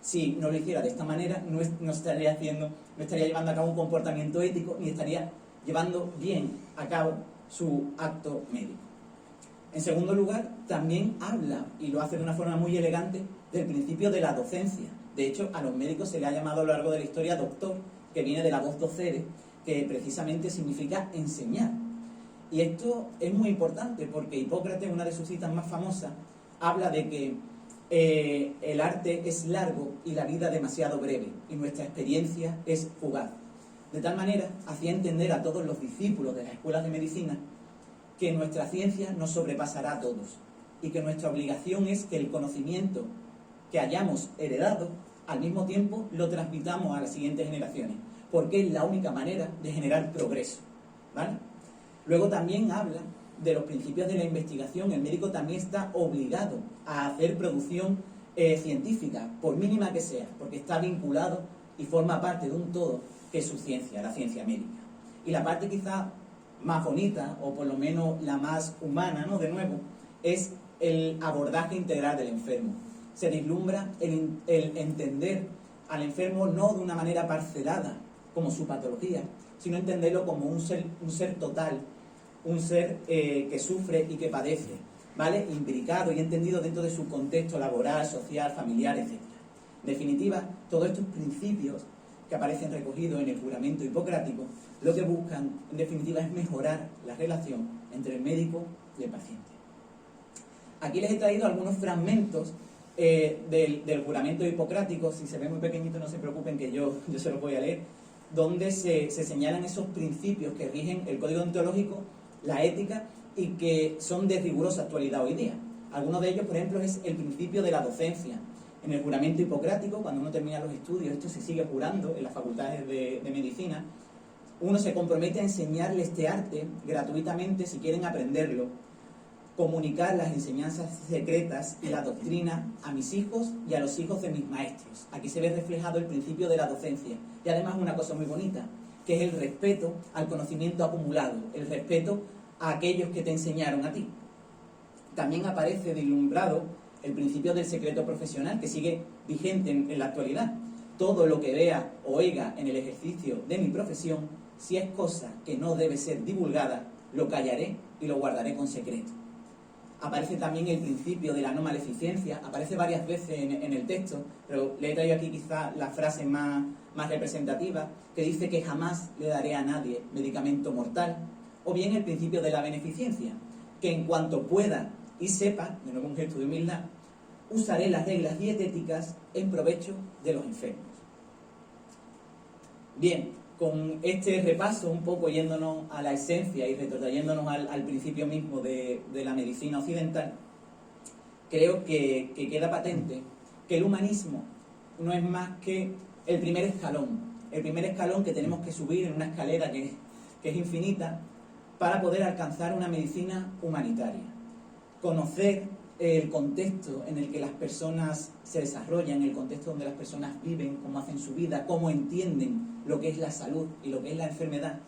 S5: Si no lo hiciera de esta manera, no estaría llevando a cabo un comportamiento ético, ni estaría llevando bien a cabo su acto médico. En segundo lugar, también habla, y lo hace de una forma muy elegante, del principio de la docencia. De hecho, a los médicos se le ha llamado a lo largo de la historia doctor, que viene de la voz docere, que precisamente significa enseñar. Y esto es muy importante porque Hipócrates, en una de sus citas más famosas, habla de que el arte es largo y la vida demasiado breve, y nuestra experiencia es fugaz. De tal manera, hacía entender a todos los discípulos de las escuelas de medicina que nuestra ciencia nos sobrepasará a todos y que nuestra obligación es que el conocimiento que hayamos heredado, al mismo tiempo lo transmitamos a las siguientes generaciones, porque es la única manera de generar progreso, ¿vale? Luego también habla de los principios de la investigación. El médico también está obligado a hacer producción científica, por mínima que sea, porque está vinculado y forma parte de un todo que es su ciencia, la ciencia médica. Y la parte quizá más bonita, o por lo menos la más humana, ¿no? De nuevo, es el abordaje integral del enfermo. Se vislumbra el entender al enfermo no de una manera parcelada, como su patología, sino entenderlo como un ser total, un ser que sufre y que padece, ¿vale? Imbricado y entendido dentro de su contexto laboral, social, familiar, etc. En definitiva, todos estos principios que aparecen recogidos en el juramento hipocrático, lo que buscan, en definitiva, es mejorar la relación entre el médico y el paciente. Aquí les he traído algunos fragmentos del juramento hipocrático. Si se ve muy pequeñito, no se preocupen, que yo se los voy a leer, donde se señalan esos principios que rigen el código deontológico, la ética, y que son de rigurosa actualidad hoy día. Algunos de ellos, por ejemplo, es el principio de la docencia. En el juramento hipocrático, cuando uno termina los estudios, esto se sigue jurando en las facultades de medicina, uno se compromete a enseñarle este arte gratuitamente si quieren aprenderlo, comunicar las enseñanzas secretas y la doctrina a mis hijos y a los hijos de mis maestros. Aquí se ve reflejado el principio de la docencia. Y además una cosa muy bonita, que es el respeto al conocimiento acumulado, el respeto a aquellos que te enseñaron a ti. También aparece vislumbrado el principio del secreto profesional, que sigue vigente en la actualidad. Todo lo que vea o oiga en el ejercicio de mi profesión, si es cosa que no debe ser divulgada, lo callaré y lo guardaré con secreto. Aparece también el principio de la no maleficencia, aparece varias veces en el texto, pero le he traído aquí quizá la frase más representativa, que dice que jamás le daré a nadie medicamento mortal, o bien el principio de la beneficencia, que en cuanto pueda y sepa, de nuevo un gesto de humildad, usaré las reglas dietéticas en provecho de los enfermos. Bien, con este repaso, un poco yéndonos a la esencia y retrotrayéndonos al principio mismo de la medicina occidental, creo que queda patente que el humanismo no es más que el primer escalón que tenemos que subir en una escalera que es infinita para poder alcanzar una medicina humanitaria. Conocer el contexto en el que las personas se desarrollan, el contexto donde las personas viven, cómo hacen su vida, cómo entienden lo que es la salud y lo que es la enfermedad,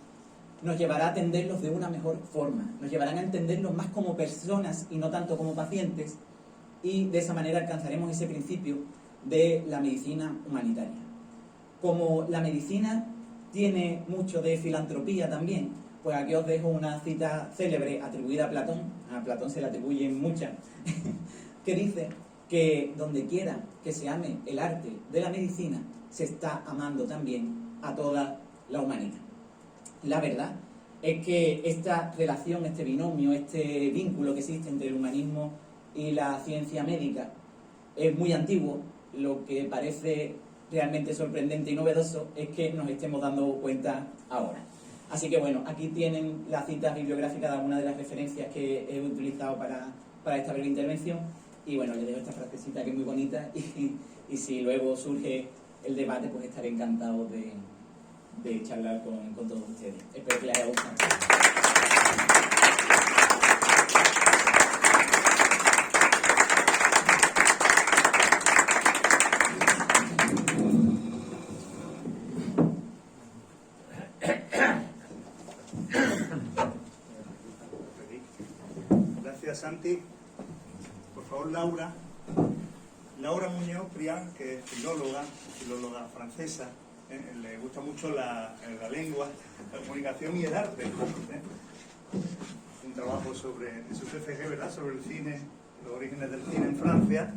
S5: nos llevará a atenderlos de una mejor forma, nos llevarán a entenderlos más como personas y no tanto como pacientes, y de esa manera alcanzaremos ese principio de la medicina humanitaria. Como la medicina tiene mucho de filantropía también, Pues aquí os dejo una cita célebre atribuida a Platón se le atribuyen muchas, que dice que donde quiera que se ame el arte de la medicina, se está amando también a toda la humanidad. La verdad es que esta relación, este binomio, este vínculo que existe entre el humanismo y la ciencia médica es muy antiguo. Lo que parece realmente sorprendente y novedoso es que nos estemos dando cuenta ahora. Así que bueno, aquí tienen la cita bibliográfica de algunas de las referencias que he utilizado para esta breve intervención. Y bueno, les dejo esta frasecita que es muy bonita y si luego surge el debate, pues estaré encantado de charlar con todos ustedes. Espero que les haya gustado.
S3: Gracias, Santi. Por favor, Laura Muñoz Prián, que es filóloga francesa, le gusta mucho la lengua, la comunicación y el arte. Un trabajo sobre su TFG, ¿verdad?, sobre el cine, los orígenes del cine en Francia.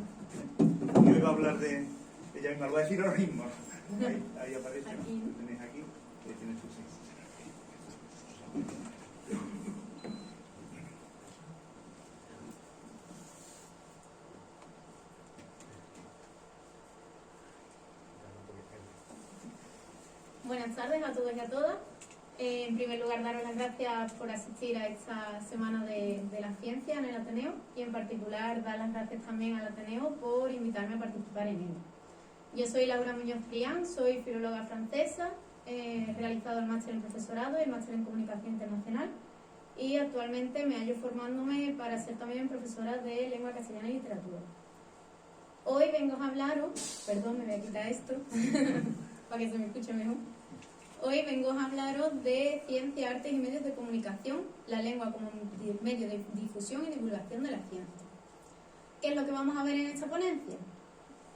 S3: Y hoy va a hablar de ella misma, lo voy a decir ahora mismo. Ahí aparece, ¿no? Lo tenéis aquí, ahí tienes tu sí.
S6: Buenas tardes a todos y a todas. En primer lugar, daros las gracias por asistir a esta Semana de la Ciencia en el Ateneo y en particular dar las gracias también al Ateneo por invitarme a participar en ella. Yo soy Laura Muñoz Prián, soy filóloga francesa, he realizado el máster en profesorado y el máster en comunicación internacional y actualmente me hallo formándome para ser también profesora de lengua castellana y literatura. Hoy vengo a hablaros, perdón, me voy a quitar esto para que se me escuche mejor. Hoy vengo a hablaros de ciencia, artes y medios de comunicación, la lengua como medio de difusión y divulgación de la ciencia. ¿Qué es lo que vamos a ver en esta ponencia?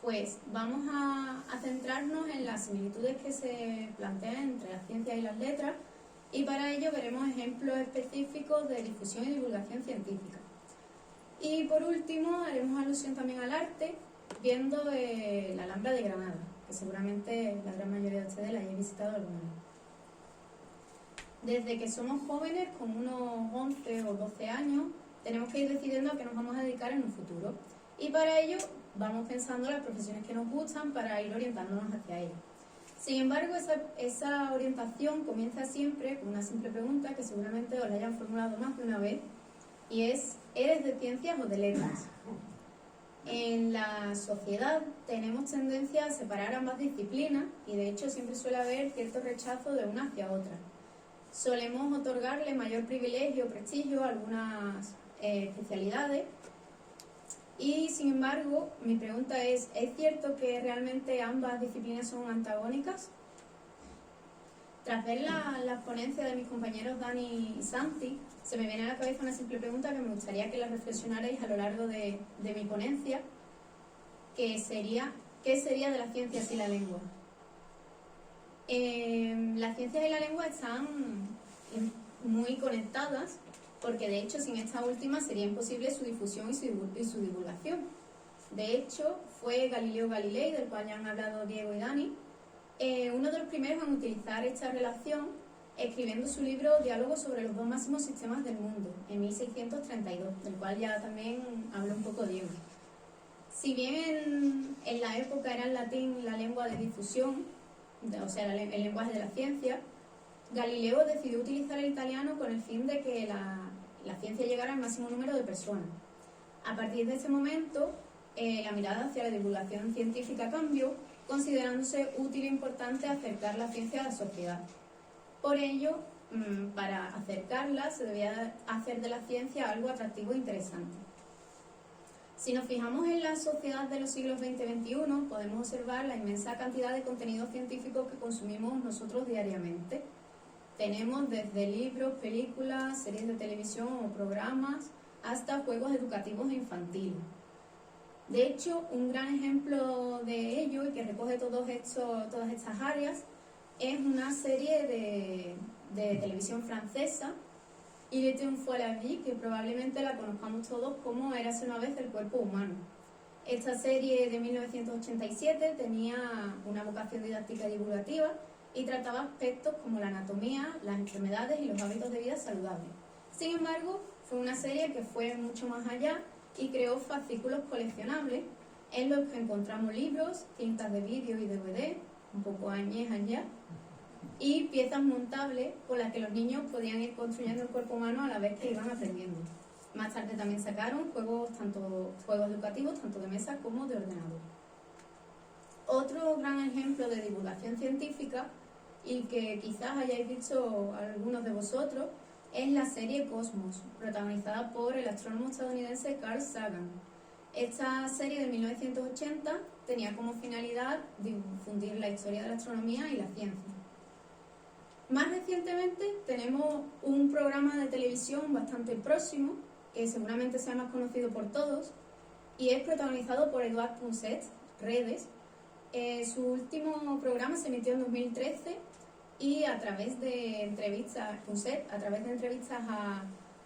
S6: Pues vamos a centrarnos en las similitudes que se plantean entre la ciencia y las letras y para ello veremos ejemplos específicos de difusión y divulgación científica. Y por último haremos alusión también al arte viendo la Alhambra de Granada, que seguramente la gran mayoría de ustedes la hayáis visitado alguna vez. Desde que somos jóvenes, con unos 11 o 12 años, tenemos que ir decidiendo a qué nos vamos a dedicar en un futuro. Y para ello vamos pensando las profesiones que nos gustan para ir orientándonos hacia ellas. Sin embargo, esa orientación comienza siempre con una simple pregunta que seguramente os la hayan formulado más de una vez, y es: ¿eres de ciencias o de letras? En la sociedad tenemos tendencia a separar ambas disciplinas y de hecho siempre suele haber cierto rechazo de una hacia otra. Solemos otorgarle mayor privilegio o prestigio a algunas especialidades y sin embargo mi pregunta ¿es cierto que realmente ambas disciplinas son antagónicas? Tras ver las ponencias de mis compañeros Dani y Santi, se me viene a la cabeza una simple pregunta que me gustaría que la reflexionarais a lo largo de mi ponencia, que sería: ¿qué sería de la ciencia sin la lengua? Las ciencias y la lengua están muy conectadas, porque de hecho sin esta última sería imposible su difusión y su divulgación. De hecho, fue Galileo Galilei, del cual ya han hablado Diego y Dani, uno de los primeros en utilizar esta relación, escribiendo su libro Diálogo sobre los dos máximos sistemas del mundo, en 1632, del cual ya también habló un poco Diego. Si bien en la época era el latín la lengua de difusión, o sea, el lenguaje de la ciencia, Galileo decidió utilizar el italiano con el fin de que la ciencia llegara al máximo número de personas. A partir de ese momento, la mirada hacia la divulgación científica cambió, considerándose útil e importante acercar la ciencia a la sociedad. Por ello, para acercarla se debía hacer de la ciencia algo atractivo e interesante. Si nos fijamos en la sociedad de los siglos XX y XXI, podemos observar la inmensa cantidad de contenidos científicos que consumimos nosotros diariamente. Tenemos desde libros, películas, series de televisión o programas, hasta juegos educativos e infantiles. De hecho, un gran ejemplo de ello y que recoge todas estas áreas es una serie de televisión francesa, Il était une fois la vie, que probablemente la conozcamos todos como Érase una vez el cuerpo humano. Esta serie de 1987 tenía una vocación didáctica y divulgativa y trataba aspectos como la anatomía, las enfermedades y los hábitos de vida saludables. Sin embargo, fue una serie que fue mucho más allá y creó fascículos coleccionables en los que encontramos libros, cintas de vídeo y DVD, un poco añejas ya, y piezas montables con las que los niños podían ir construyendo el cuerpo humano a la vez que iban aprendiendo. Más tarde también sacaron juegos educativos, tanto de mesa como de ordenador. Otro gran ejemplo de divulgación científica, y que quizás hayáis visto algunos de vosotros, es la serie Cosmos, protagonizada por el astrónomo estadounidense Carl Sagan. Esta serie de 1980 tenía como finalidad difundir la historia de la astronomía y la ciencia. Más recientemente tenemos un programa de televisión bastante próximo, que seguramente sea más conocido por todos, y es protagonizado por Edouard Punset, Redes. Su último programa se emitió en 2013 y a través de entrevistas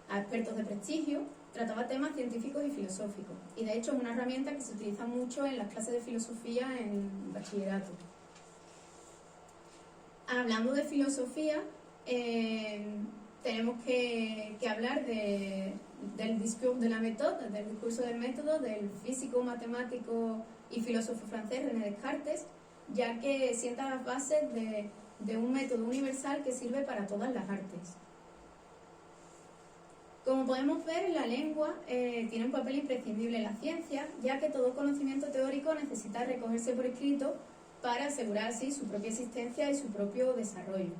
S6: a expertos de prestigio, trataba temas científicos y filosóficos. Y de hecho es una herramienta que se utiliza mucho en las clases de filosofía en bachillerato. Hablando de filosofía, tenemos que hablar del discours de la méthode, del discurso del método, del físico, matemático y filósofo francés René Descartes, ya que sienta las bases de un método universal que sirve para todas las artes. Como podemos ver, la lengua tiene un papel imprescindible en la ciencia, ya que todo conocimiento teórico necesita recogerse por escrito para asegurar así su propia existencia y su propio desarrollo.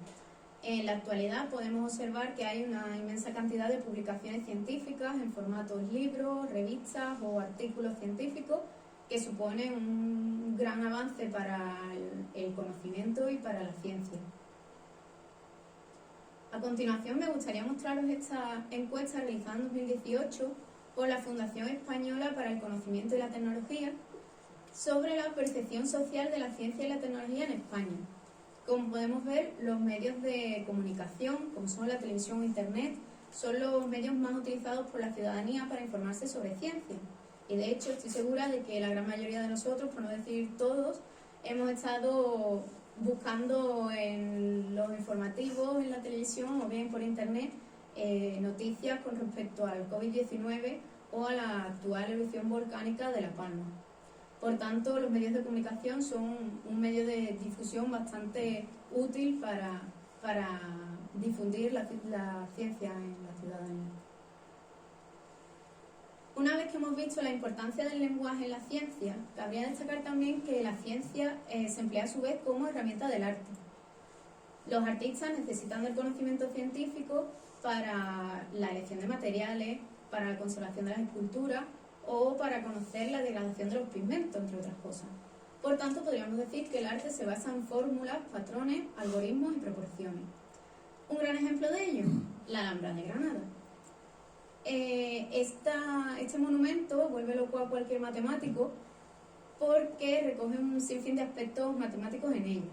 S6: En la actualidad podemos observar que hay una inmensa cantidad de publicaciones científicas en formatos libros, revistas o artículos científicos que suponen un gran avance para el conocimiento y para la ciencia. A continuación me gustaría mostraros esta encuesta realizada en 2018 por la Fundación Española para el Conocimiento y la Tecnología sobre la percepción social de la ciencia y la tecnología en España. Como podemos ver, los medios de comunicación, como son la televisión o internet, son los medios más utilizados por la ciudadanía para informarse sobre ciencia. Y de hecho estoy segura de que la gran mayoría de nosotros, por no decir todos, hemos estado buscando en los informativos, en la televisión o bien por internet, noticias con respecto al COVID-19 o a la actual erupción volcánica de La Palma. Por tanto, los medios de comunicación son un medio de difusión bastante útil para difundir la ciencia en la ciudadanía. Una vez que hemos visto la importancia del lenguaje en la ciencia, cabría destacar también que la ciencia se emplea a su vez como herramienta del arte. Los artistas necesitan del conocimiento científico para la elección de materiales, para la conservación de las esculturas o para conocer la degradación de los pigmentos, entre otras cosas. Por tanto, podríamos decir que el arte se basa en fórmulas, patrones, algoritmos y proporciones. Un gran ejemplo de ello, la Alhambra de Granada. Este monumento vuelve loco a cualquier matemático porque recoge un sinfín de aspectos matemáticos en ella,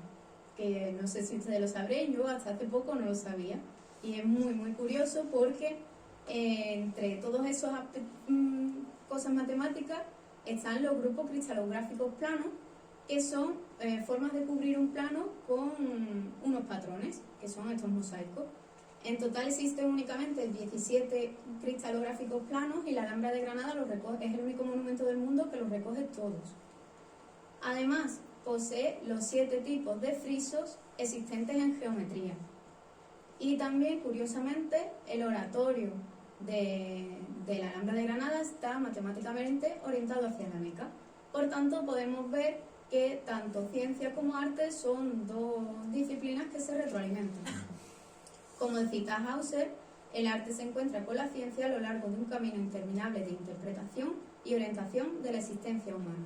S6: que no sé si ustedes lo sabréis, yo hasta hace poco no lo sabía, y es muy muy curioso porque entre todos esos cosas matemáticas están los grupos cristalográficos planos, que son formas de cubrir un plano con unos patrones, que son estos mosaicos. En total existen únicamente 17 cristalográficos planos y la Alhambra de Granada es el único monumento del mundo que los recoge todos. Además, posee los 7 tipos de frisos existentes en geometría. Y también, curiosamente, el oratorio de la Alhambra de Granada está matemáticamente orientado hacia la Meca. Por tanto, podemos ver que tanto ciencia como arte son dos disciplinas que se retroalimentan. Como cita Hauser, el arte se encuentra con la ciencia a lo largo de un camino interminable de interpretación y orientación de la existencia humana.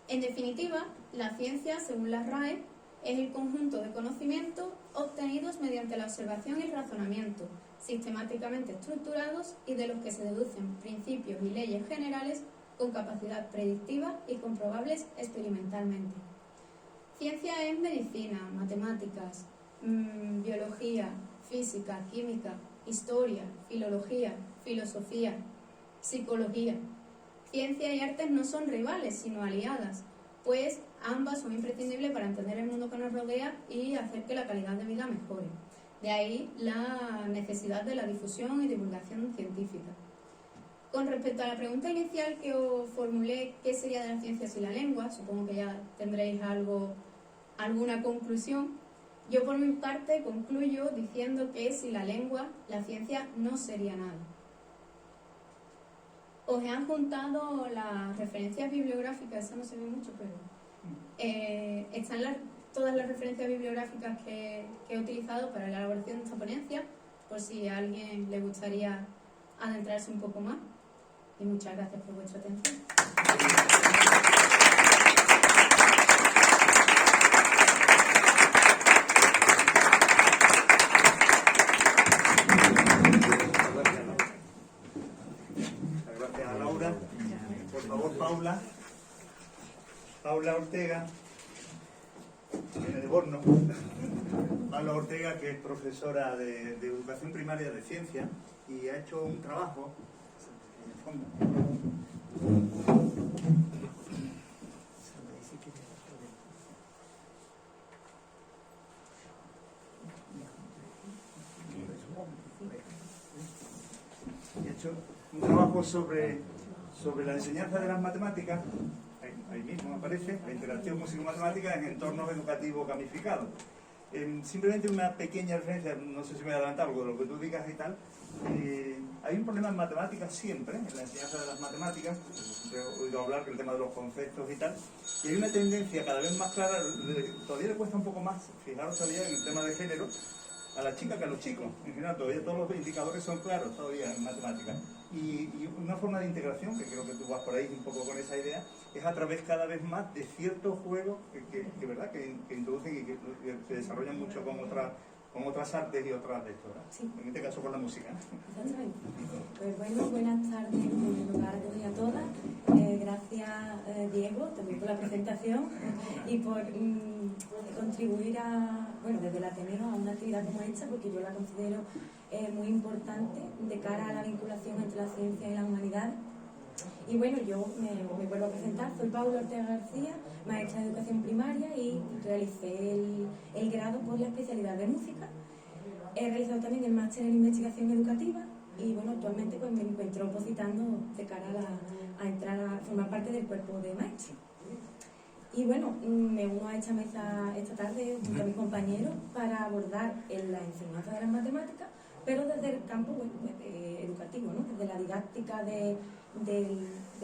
S6: En definitiva, la ciencia, según la RAE, es el conjunto de conocimientos obtenidos mediante la observación y el razonamiento, sistemáticamente estructurados y de los que se deducen principios y leyes generales con capacidad predictiva y comprobables experimentalmente. Ciencia es medicina, matemáticas, biología, física, química, historia, filología, filosofía, psicología. Ciencia y artes no son rivales, sino aliadas, pues ambas son imprescindibles para entender el mundo que nos rodea y hacer que la calidad de vida mejore. De ahí la necesidad de la difusión y divulgación científica. Con respecto a la pregunta inicial que os formulé, ¿qué sería de las ciencias y la lengua? Supongo que ya tendréis alguna conclusión. Yo por mi parte concluyo diciendo que sin la lengua la ciencia no sería nada. Os he adjuntado las referencias bibliográficas, eso no se ve mucho, pero están todas las referencias bibliográficas que he utilizado para la elaboración de esta ponencia, por si a alguien le gustaría adentrarse un poco más. Y muchas gracias por vuestra atención.
S3: Gracias a Laura. Por favor, Paula Ortega, viene de Borno. Paula Ortega, que es profesora de educación primaria de ciencia y ha hecho un trabajo en el fondo. Y ha hecho un trabajo sobre la enseñanza de las matemáticas. Ahí mismo aparece la interacción músico-matemática en entornos educativos gamificados. Simplemente una pequeña referencia, no sé si me voy a adelantar algo de lo que tú digas y tal. Hay un problema en matemáticas siempre, en la enseñanza de las matemáticas, siempre he oído hablar del tema de los conceptos y tal, y hay una tendencia cada vez más clara, todavía le cuesta un poco más, fijaros todavía en el tema de género, a las chicas que a los chicos. En general, todavía todos los indicadores son claros todavía en matemáticas. Y una forma de integración, que creo que tú vas por ahí un poco con esa idea, es a través cada vez más de ciertos juegos ¿verdad? que introducen y que se desarrollan mucho con otras artes y otras de esto, ¿verdad?
S7: Sí.
S3: En este caso con la música.
S7: Exactamente. Pues bueno, buenas tardes en primer lugar a todos y a todas. Gracias Diego también por la presentación y por contribuir desde el Ateneo a una actividad como esta, porque yo la considero muy importante de cara a la vinculación entre la ciencia y la humanidad. Y bueno, yo me vuelvo a presentar, soy Paula Ortega García, maestra de educación primaria y realicé el grado por la especialidad de música. He realizado también el máster en investigación educativa y bueno, actualmente pues me encuentro opositando de cara a entrar a formar parte del cuerpo de maestros. Y bueno, me uno a esta mesa esta tarde junto a mis compañeros para abordar la enseñanza de las matemáticas, pero desde el campo educativo, ¿no? Desde la didáctica del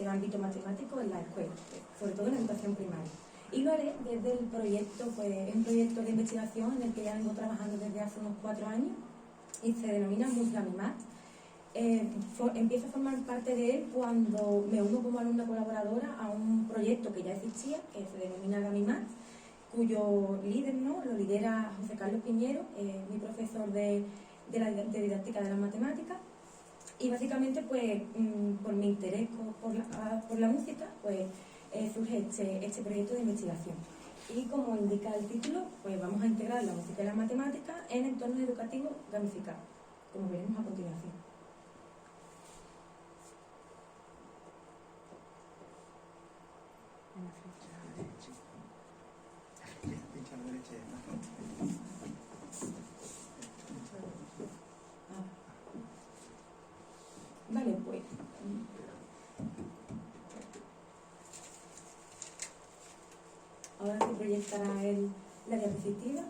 S7: ámbito matemático en la escuela, sobre todo en la educación primaria. Y lo haré desde el proyecto, pues es un proyecto de investigación en el que ya vengo trabajando desde hace unos 4 años y se denomina Musgamimat. Empiezo a formar parte de él cuando me uno como alumna colaboradora a un proyecto que ya existía, que se denomina Gamimat, cuyo líder, ¿no?, lo lidera José Carlos Piñero, mi profesor de didáctica de las matemáticas. Y básicamente, pues, por mi interés por la música, pues surge este proyecto de investigación. Y como indica el título, pues vamos a integrar la música y las matemáticas en entornos educativos gamificados, como veremos a continuación. Vale, pues ahora se proyectará la diapositiva.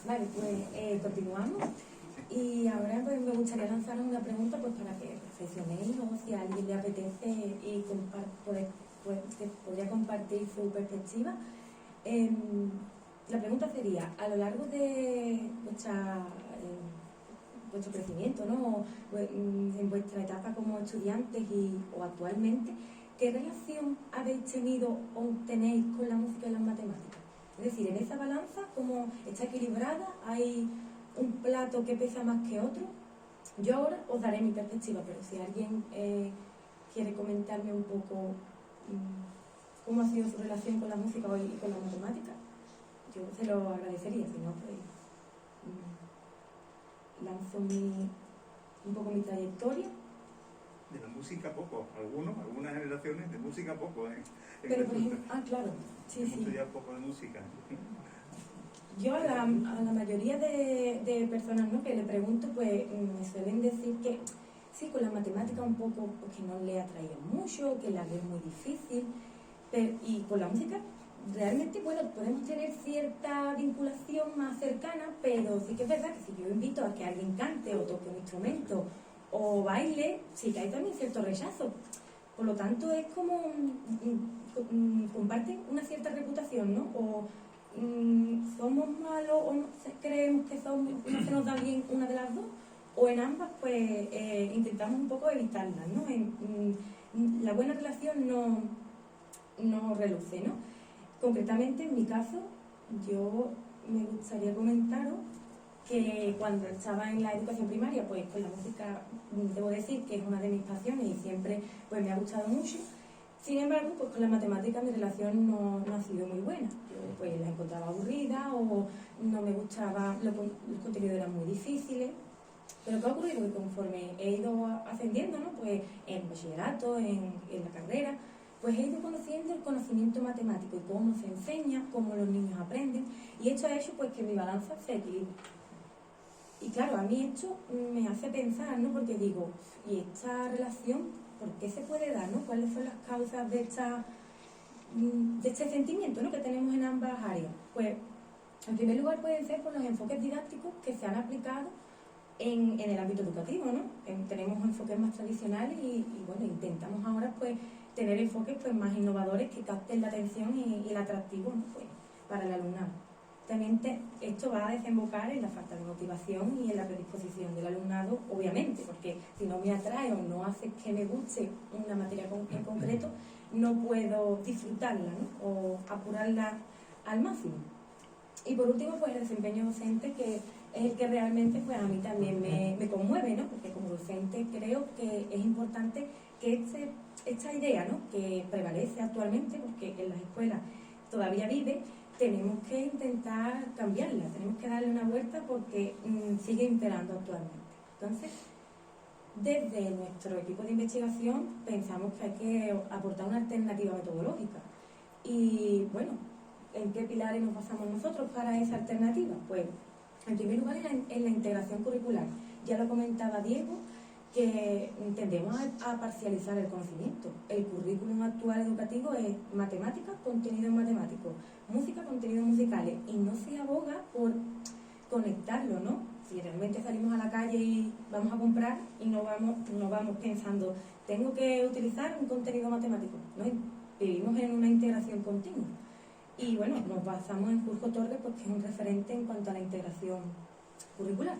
S7: Vale, pues continuamos. Y ahora pues, me gustaría lanzar una pregunta pues, para que reflexionéis o si a alguien le apetece y que podría compartir su perspectiva. La pregunta sería, a lo largo de vuestro crecimiento, ¿no? En vuestra etapa como estudiantes o actualmente, ¿qué relación habéis tenido o tenéis con la música y las matemáticas? Es decir, en esa balanza, ¿cómo está equilibrada? ¿Hay un plato que pesa más que otro? Yo ahora os daré mi perspectiva, pero si alguien quiere comentarme un poco cómo ha sido su relación con la música y con la matemática, yo se lo agradecería. Si no, pues lanzo un poco mi trayectoria.
S3: De la música poco, algunas generaciones de música poco,
S7: Pero por ejemplo, claro, sí,
S3: hemos
S7: sí.
S3: estudiado poco de música.
S7: Yo a la mayoría de personas, ¿no?, que le pregunto, pues me suelen decir que sí, con la matemática un poco, porque no le atraía mucho, que la ve muy difícil, y con la música realmente, bueno, podemos tener cierta vinculación más cercana, pero sí que es verdad que si yo invito a que alguien cante o toque un instrumento o baile, sí que hay también cierto rechazo. Por lo tanto, es como comparten una cierta reputación, ¿no? O somos malos o no, creemos que no se nos da bien una de las dos, o en ambas pues intentamos un poco evitarlas, ¿no? La buena relación no reluce, ¿no? Concretamente, en mi caso, yo me gustaría comentaros que cuando estaba en la educación primaria, pues con la música, debo decir que es una de mis pasiones y siempre pues me ha gustado mucho. Sin embargo, pues con la matemática mi relación no ha sido muy buena. Yo pues la encontraba aburrida o no me gustaba, los contenidos eran muy difíciles. Pero ¿qué ha ocurrido? Que conforme he ido ascendiendo, ¿no?, pues en bachillerato, en la carrera, pues he ido conociendo el conocimiento matemático y cómo se enseña, cómo los niños aprenden, y esto ha hecho pues que mi balanza se equilibre. Y claro, a mí esto me hace pensar, ¿no?, porque digo, ¿y esta relación por qué se puede dar, ¿no? ¿Cuáles son las causas de este sentimiento, ¿no?, que tenemos en ambas áreas? Pues, en primer lugar, pueden ser por los enfoques didácticos que se han aplicado en el ámbito educativo, ¿no? Tenemos enfoques más tradicionales y bueno, intentamos ahora pues tener enfoques pues más innovadores que capten la atención y el atractivo, ¿no?, pues, para el alumnado. También esto va a desembocar en la falta de motivación y en la predisposición del alumnado, obviamente, porque si no me atrae o no hace que me guste una materia en concreto, no puedo disfrutarla, ¿no?, o apurarla al máximo. Y por último, pues el desempeño docente, que es el que realmente pues a mí también me conmueve, ¿no?, porque como docente creo que es importante que esta idea, ¿no?, que prevalece actualmente, porque en las escuelas todavía vive, tenemos que intentar cambiarla, tenemos que darle una vuelta porque sigue imperando actualmente. Entonces, desde nuestro equipo de investigación pensamos que hay que aportar una alternativa metodológica. Y bueno, ¿en qué pilares nos basamos nosotros para esa alternativa? Pues, en primer lugar, en la integración curricular. Ya lo comentaba Diego, que tendemos a parcializar el conocimiento. El currículum actual educativo es matemáticas, contenidos matemáticos, música, contenidos musicales, y no se aboga por conectarlo, ¿no? Si realmente salimos a la calle y vamos a comprar y no vamos pensando, tengo que utilizar un contenido matemático, ¿no? Vivimos en una integración continua. Y bueno, nos basamos en Julio Torres, porque es un referente en cuanto a la integración curricular.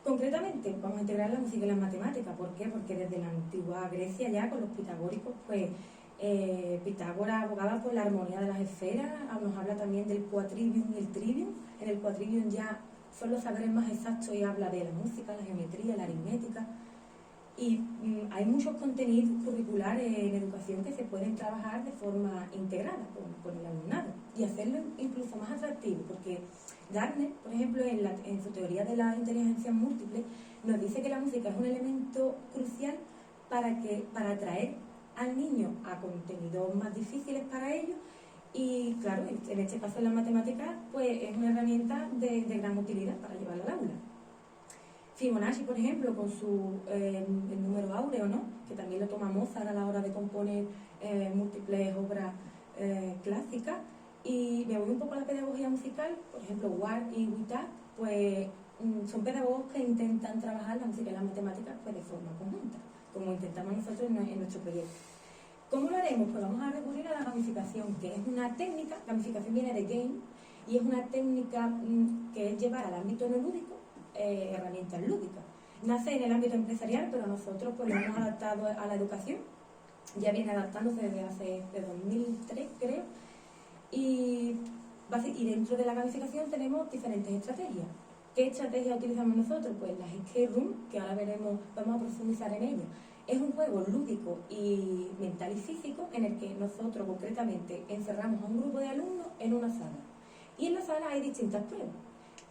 S7: Concretamente, vamos a integrar la música y las matemáticas. ¿Por qué? Porque desde la antigua Grecia ya, con los pitagóricos, pues Pitágoras abogaba por la armonía de las esferas, nos habla también del quadrivium y el trivium. En el quadrivium ya son los saberes más exactos y habla de la música, la geometría, la aritmética. Y hay muchos contenidos curriculares en educación que se pueden trabajar de forma integrada con el alumnado y hacerlo incluso más atractivo, porque Gardner, por ejemplo, en su teoría de la inteligencia múltiple, nos dice que la música es un elemento crucial para atraer al niño a contenidos más difíciles para ellos, y claro, en este caso en la matemática, pues es una herramienta de gran utilidad para llevarla al aula. Fibonacci, por ejemplo, con el número áureo, ¿no?, que también lo toma Mozart a la hora de componer múltiples obras clásicas, Y me voy un poco a la pedagogía musical, por ejemplo, Ward y Wittat, pues son pedagogos que intentan trabajar la música y las matemáticas pues, de forma conjunta, como intentamos nosotros en nuestro proyecto. ¿Cómo lo haremos? Pues vamos a recurrir a la gamificación, que es una técnica, gamificación viene de game, y es una técnica que es llevar al ámbito no lúdico herramientas lúdicas. Nace en el ámbito empresarial, pero nosotros pues lo hemos adaptado a la educación, ya viene adaptándose desde 2003 creo, y dentro de la gamificación tenemos diferentes estrategias. ¿Qué estrategia utilizamos nosotros? Pues las escape room, que ahora veremos, vamos a profundizar en ellas. Es un juego lúdico y mental y físico en el que nosotros concretamente encerramos a un grupo de alumnos en una sala. Y en la sala hay distintas pruebas.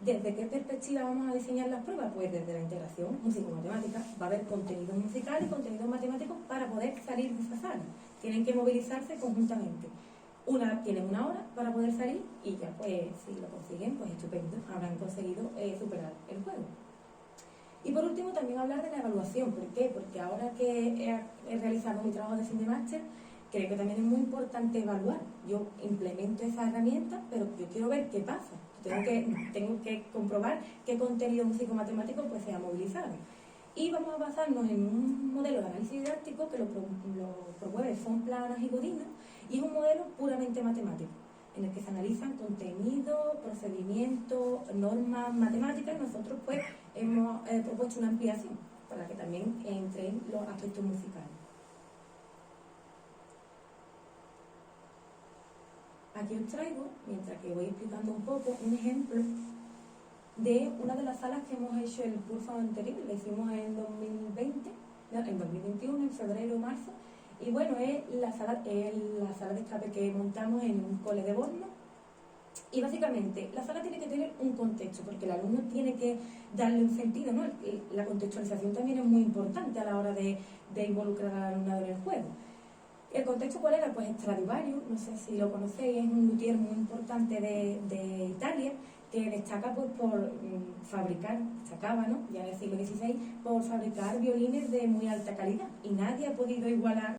S7: ¿Desde qué perspectiva vamos a diseñar las pruebas? Pues desde la integración músico-matemática. Va a haber contenido musical y contenido matemático para poder salir de esa sala. Tienen que movilizarse conjuntamente. Tienen una hora para poder salir y ya pues si lo consiguen, pues estupendo, habrán conseguido superar el juego. Y por último también hablar de la evaluación. ¿Por qué? Porque ahora que he realizado mi trabajo de fin de máster, creo que también es muy importante evaluar. Yo implemento esa herramienta, pero yo quiero ver qué pasa. Tengo que comprobar qué contenido músico-matemático pues, se ha movilizado. Y vamos a basarnos en un modelo de análisis didáctico que lo promueve Font Planas y Godina, y es un modelo puramente matemático, en el que se analizan contenido, procedimientos, normas matemáticas, y nosotros pues hemos propuesto una ampliación para que también entren los aspectos musicales. Aquí os traigo, mientras que voy explicando un poco, un ejemplo de una de las salas que hemos hecho el curso anterior, lo hicimos en 2021, en febrero o marzo, y bueno, es la sala de escape que montamos en un cole de Borno, y básicamente la sala tiene que tener un contexto, porque el alumno tiene que darle un sentido, ¿no? La contextualización también es muy importante a la hora de involucrar al alumnado en el juego. ¿El contexto cuál era? Pues Stradivarius, no sé si lo conocéis, es un luthier muy importante de Italia, que destaca pues, por destacaba, ¿no? Ya en el siglo XVI, por fabricar violines de muy alta calidad, y nadie ha podido igualar